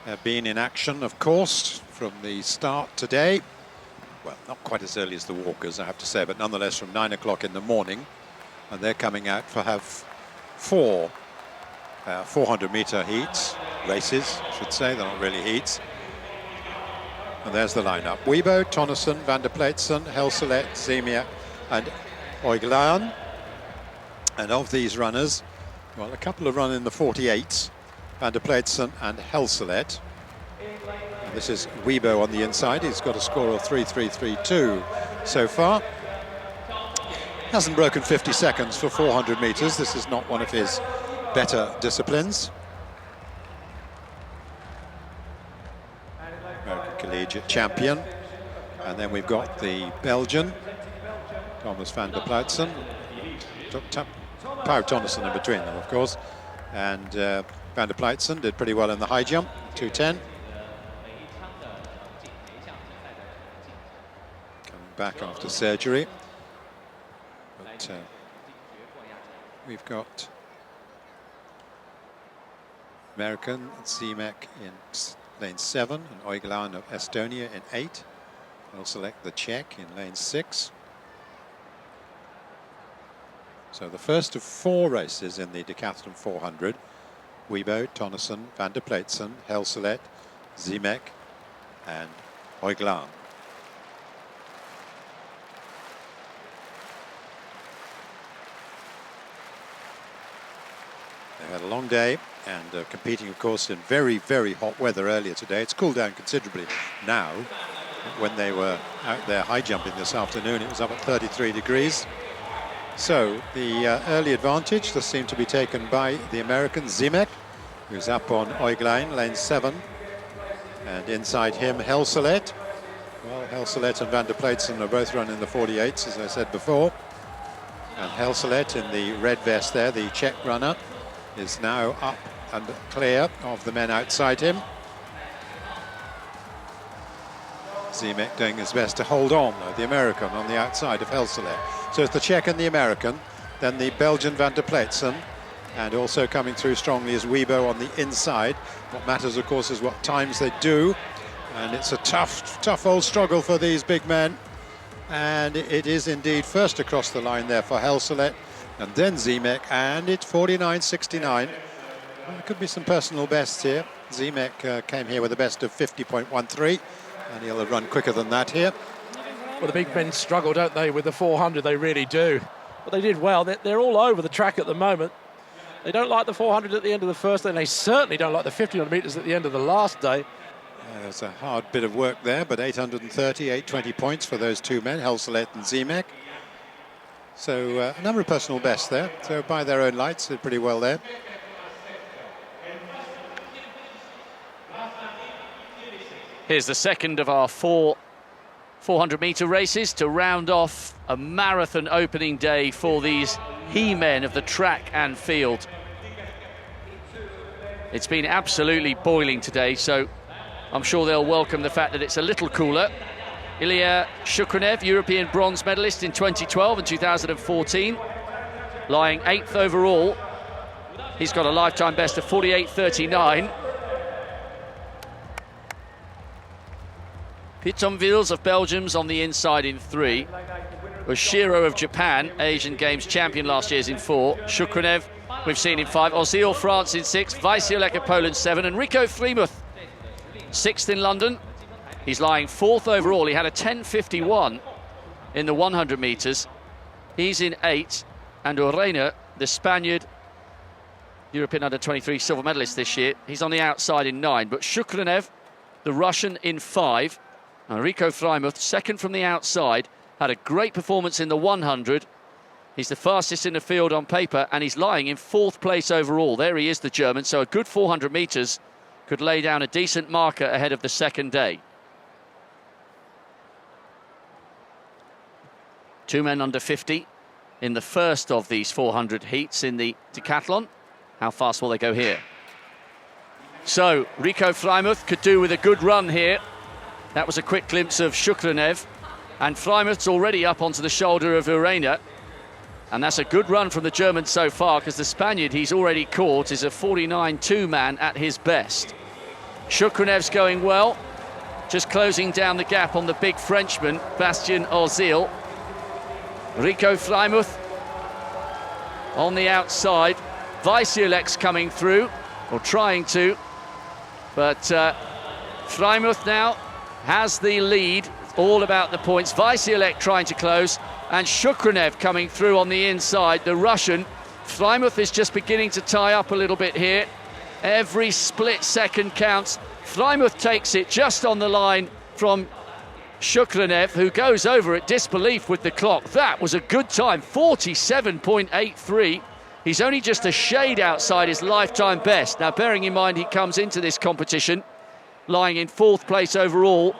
have been in action, of course, from the start today. Well, not quite as early as the walkers, I have to say, but nonetheless from 9 o'clock in the morning, and they're coming out for have 4 400-meter heats, races, I should say. They're not really heats. And there's the lineup. Weibo, Tonneson, van der Pleitsen, Helselet, Ziemiak and Oiglan. And of these runners, well, a couple have run in the 48s, van der Pleitsen and Helselet. And this is Weibo on the inside. He's got a score of 3:3.32 so far. Hasn't broken 50 seconds for 400 meters. This is not one of his better disciplines. American collegiate champion. And then we've got the Belgian, Thomas van der Pleitsen. Pau Tonneson in between them, of course. And van der Pleitsen did pretty well in the high jump, 2:10. Coming back after surgery. But we've got American Ziemiak in lane 7 and Oiglan of Estonia in 8. We'll select the Czech in lane 6. So the first of 4 races in the Decathlon 400. Weibo, Tonneson, van der Pleitsen, Helselet, Ziemiak and Oiglan. They had a long day and competing, of course, in very, very hot weather earlier today. It's cooled down considerably now. When they were out there high jumping this afternoon, it was up at 33 degrees. So the early advantage does seem to be taken by the American Ziemiak, who's up on Oiglan, lane 7. And inside him, Helselet. Well, Helselet and Van der Pleitsen are both running the 48s, as I said before. And Helselet in the red vest there, the Czech runner, is now up and clear of the men outside him. Zimek doing his best to hold on, though, the American on the outside of Helselet. So it's the Czech and the American, then the Belgian Van der Pleitsen, and also coming through strongly is Weibo on the inside. What matters, of course, is what times they do. And it's a tough old struggle for these big men. And it is indeed first across the line there for Helselet, and then Zimek, and it's 49.69. Well, there could be some personal bests here. Zimek came here with a best of 50.13, and he'll have run quicker than that here. Well, the big men struggle, don't they, with the 400? They really do. But they did well. They're all over the track at the moment. They don't like the 400 at the end of the first day, and they certainly don't like the 1500 metres at the end of the last day. There's a hard bit of work there, but 830, 820 points for those two men, Helselet and Zimek. So a number of personal bests there. So by their own lights, they're pretty well there. Here's the second of our 400-metre races to round off a marathon opening day for these he-men of the track and field. It's been absolutely boiling today, so I'm sure they'll welcome the fact that it's a little cooler. Ilya Shukranev, European bronze medalist in 2012 and 2014, lying 8th overall. He's got a lifetime best of 48.39. Pitomvils of Belgium's on the inside in 3. Oshiro of Japan, Asian Games champion last year, is in 4. Shukranev, we've seen in 5. Ozil, France in 6. Vasilek of Poland 7. And Rico Freemuth, 6th in London. He's lying 4th overall. He had a 10.51 in the 100 metres. He's in 8. And Orena, the Spaniard, European under-23 silver medalist this year, he's on the outside in 9. But Shukranev, the Russian, in 5. And Rico Freemuth, second from the outside, had a great performance in the 100. He's the fastest in the field on paper, and he's lying in 4th place overall. There he is, the German. So a good 400 metres could lay down a decent marker ahead of the second day. 2 men under 50 in the first of these 400 heats in the decathlon. How fast will they go here? So Rico Freemuth could do with a good run here. That was a quick glimpse of Shukranev. And Freemuth's already up onto the shoulder of Orena. And that's a good run from the German so far, because the Spaniard he's already caught is a 49.2 man at his best. Shukranev's going well, just closing down the gap on the big Frenchman, Bastien Ozil. Rico Freemuth on the outside. Vasilek's coming through, or trying to. But Freemuth now has the lead. It's all about the points. Vasilek trying to close, and Shukranev coming through on the inside, the Russian. Freemuth is just beginning to tie up a little bit here. Every split second counts. Freemuth takes it just on the line from Shukranev, who goes over at disbelief with the clock. That was a good time, 47.83. He's only just a shade outside his lifetime best. Now, bearing in mind he comes into this competition lying in 4th place overall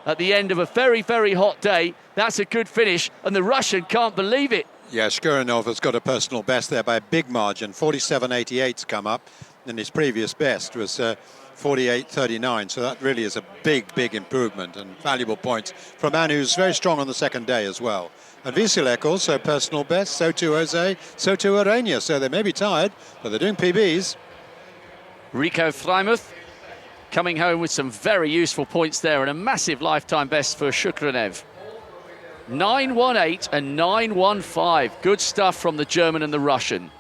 at the end of a very, very hot day. That's a good finish, and the Russian can't believe it. Yeah, Shkuranov has got a personal best there by a big margin. 47.88's come up, and his previous best was 48.39. So that really is a big, big improvement and valuable points from a man who's very strong on the second day as well. And Vasilek also personal best, so too Jose, so too Orena. So they may be tired, but they're doing PBs. Rico Freemuth coming home with some very useful points there, and a massive lifetime best for Shukranev. 9.18 and 9.15. Good stuff from the German and the Russian.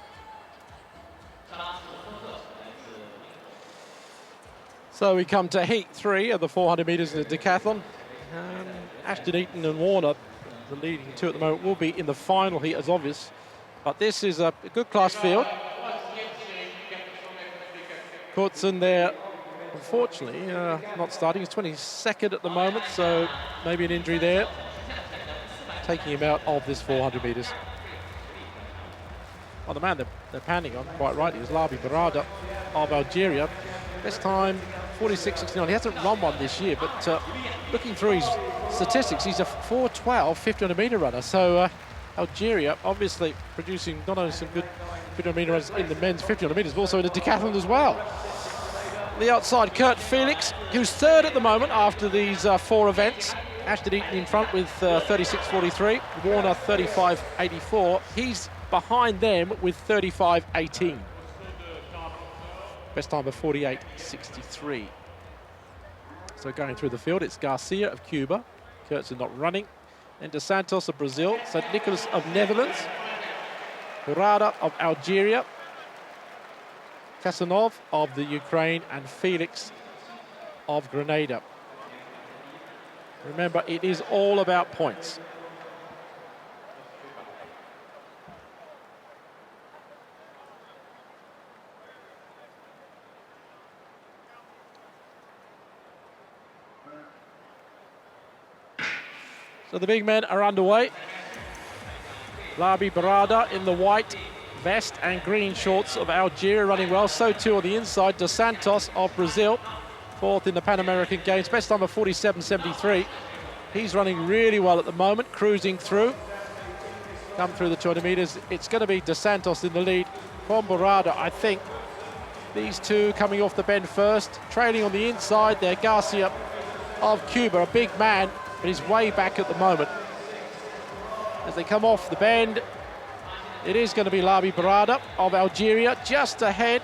So we come to heat 3 of the 400 metres in the decathlon. Ashton Eaton and Warner, the leading 2 at the moment, will be in the final heat, as obvious. But this is a good class field. Kurtzen there, unfortunately, not starting. He's 22nd at the moment, so maybe an injury there, taking him out of this 400 metres. Well, the man they're panning on, quite rightly, is Labi Barada of Algeria. Best time 46.69. He hasn't run one this year, but looking through his statistics, he's a 4:12 50 metre runner. So Algeria obviously producing not only some good 50 metre runners in the men's 50 metres, but also in the decathlon as well. The outside, Kurt Felix, who's third at the moment after these 4 events. Ashton Eaton in front with 36.43, Warner 35.84. He's behind them with 35.18. Best time of 48.63. So going through the field, it's Garcia of Cuba, Kurtz not running, then Dos Santos of Brazil, St. Nicholas of Netherlands, Hurada of Algeria, Kasanov of the Ukraine, and Felix of Grenada. Remember, it is all about points. So the big men are underway. Labi Barada in the white vest and green shorts of Algeria running well. So too on the inside, Dos Santos of Brazil, 4th in the Pan American Games. Best time of 47.73. He's running really well at the moment, cruising through. Come through the 200 metres. It's going to be Dos Santos in the lead from Barada, I think. These two coming off the bend first. Trailing on the inside there, Garcia of Cuba, a big man, but he's way back at the moment. As they come off the bend, it is going to be Labi Barada of Algeria, just ahead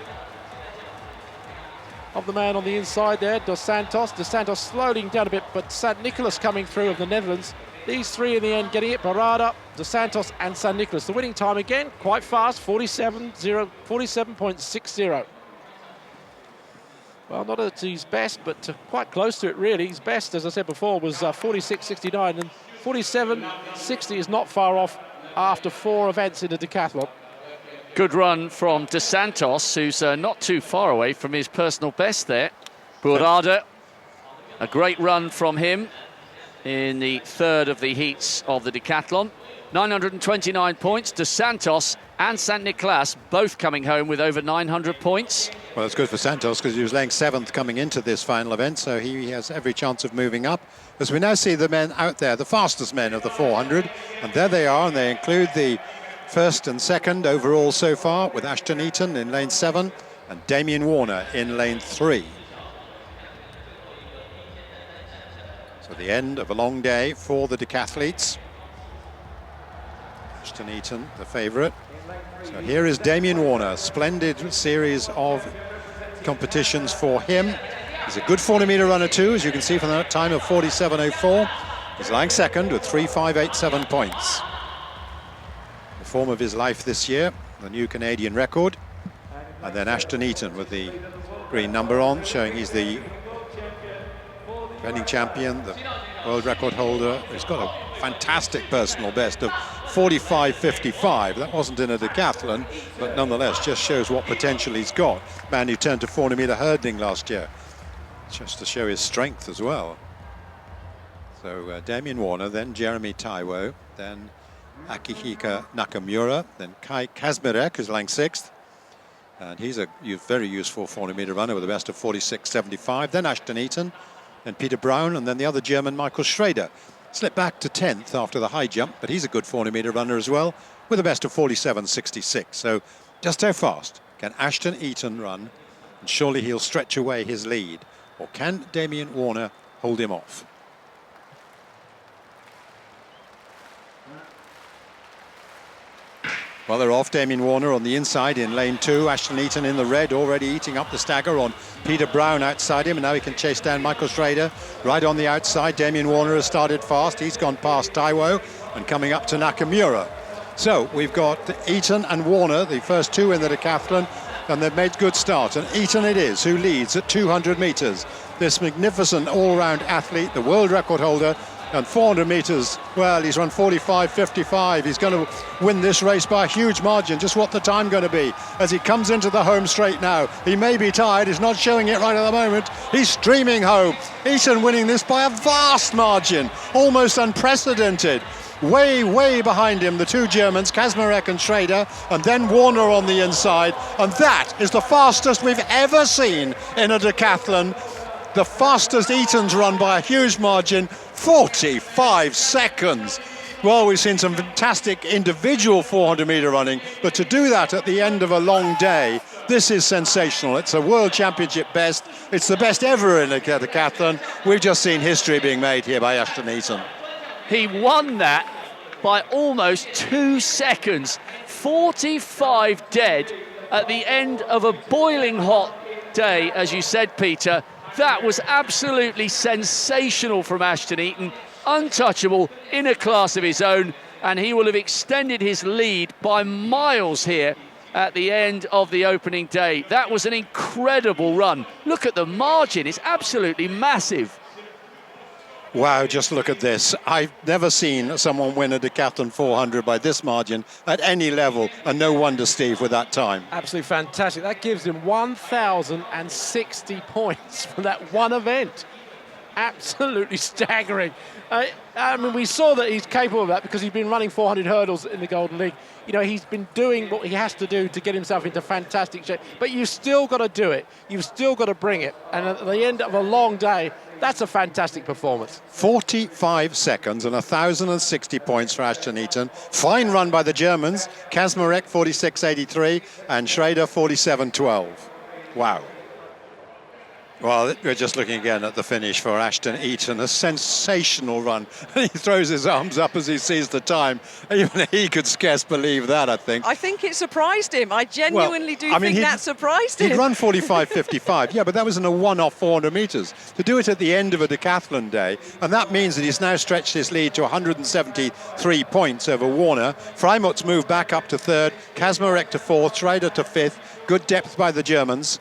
of the man on the inside there, Dos Santos. Dos Santos slowing down a bit, but St. Nicholas coming through of the Netherlands. These three in the end getting it, Barada, Dos Santos and St. Nicholas. The winning time again, quite fast, 47.60. Well, not at his best, but quite close to it, really. His best, as I said before, was 46.69, and 47.60 is not far off after 4 events in the decathlon. Good run from Dos Santos, who's not too far away from his personal best there. Burada, a great run from him in the 3rd of the heats of the decathlon. 929 points. Dos Santos and St. Nicolas both coming home with over 900 points. Well, it's good for Santos because he was laying 7th coming into this final event, so he has every chance of moving up. As we now see the men out there, the fastest men of the 400, and there they are, and they include the 1st and 2nd overall so far, with Ashton Eaton in lane 7 and Damien Warner in lane 3. So the end of a long day for the decathletes. Ashton Eaton, the favourite. So here is Damien Warner, splendid series of competitions for him. He's a good 400 metre runner too, as you can see from that time of 47.04. He's lying 2nd with 3.587 points. The form of his life this year, the new Canadian record. And then Ashton Eaton with the green number on, showing he's the defending champion, the world record holder. He's got a fantastic personal best of 45.55. That wasn't in a decathlon, but nonetheless just shows what potential he's got. Man who turned to 400 metre hurdling last year, just to show his strength as well. So Damien Warner, then Jeremy Taiwo, then Akihiko Nakamura, then Kai Kazmirek, who's lying 6th. And he's a very useful 400 metre runner with a best of 46.75. Then Ashton Eaton, then Peter Brown, and then the other German, Michael Schrader. Slipped back to 10th after the high jump, but he's a good 400 metre runner as well, with a best of 47.66. So just how fast can Ashton Eaton run? And surely he'll stretch away his lead. Or can Damien Warner hold him off? Well, they're off. Damien Warner on the inside in lane 2. Ashton Eaton in the red, already eating up the stagger on Peter Brown outside him. And now he can chase down Michael Schrader right on the outside. Damien Warner has started fast. He's gone past Taiwo and coming up to Nakamura. So we've got Eaton and Warner, the first 2 in the decathlon, and they've made good start. And Eaton it is who leads at 200 metres. This magnificent all-round athlete, the world record holder, and 400 metres, well, he's run 45.55. He's going to win this race by a huge margin. Just what the time going to be as he comes into the home straight now. He may be tired. He's not showing it right at the moment. He's streaming home. Eaton winning this by a vast margin, almost unprecedented. Way, way behind him, the 2 Germans, Kazmarek and Schrader, and then Warner on the inside. And that is the fastest we've ever seen in a decathlon. the fastest Eaton's run by a huge margin, 45 seconds. Well, we've seen some fantastic individual 400-meter running, but to do that at the end of a long day, this is sensational. It's a World Championship best. It's the best ever in a decathlon. We've just seen history being made here by Ashton Eaton. He won that by almost 2 seconds. 45 dead at the end of a boiling hot day, as you said, Peter. That was absolutely sensational from Ashton Eaton. Untouchable, in a class of his own, and he will have extended his lead by miles here at the end of the opening day. That was an incredible run. Look at the margin, it's absolutely massive. Wow, just look at this. I've never seen someone win a decathlon 400 by this margin at any level, and no wonder, Steve, with that time. Absolutely fantastic. That gives him 1,060 points from that one event. Absolutely staggering. I mean, we saw that he's capable of that because he's been running 400 hurdles in the Golden League. You know, he's been doing what he has to do to get himself into fantastic shape. But you've still got to do it. You've still got to bring it. And at the end of a long day, that's a fantastic performance. 45 seconds and 1,060 points for Ashton Eaton. Fine run by the Germans. Kazmarek 46.83 and Schrader 47.12. Wow. Well, we're just looking again at the finish for Ashton Eaton. A sensational run. He throws his arms up as he sees the time. Even he could scarce believe that, I think. I think it surprised him. I genuinely think that surprised him. He'd run 45.55, yeah, but that was in a one-off 400 metres. To do it at the end of a decathlon day, and that means that he's now stretched his lead to 173 points over Warner. Freimut's moved back up to third, Kazmarek to fourth, Schrader to fifth. Good depth by the Germans.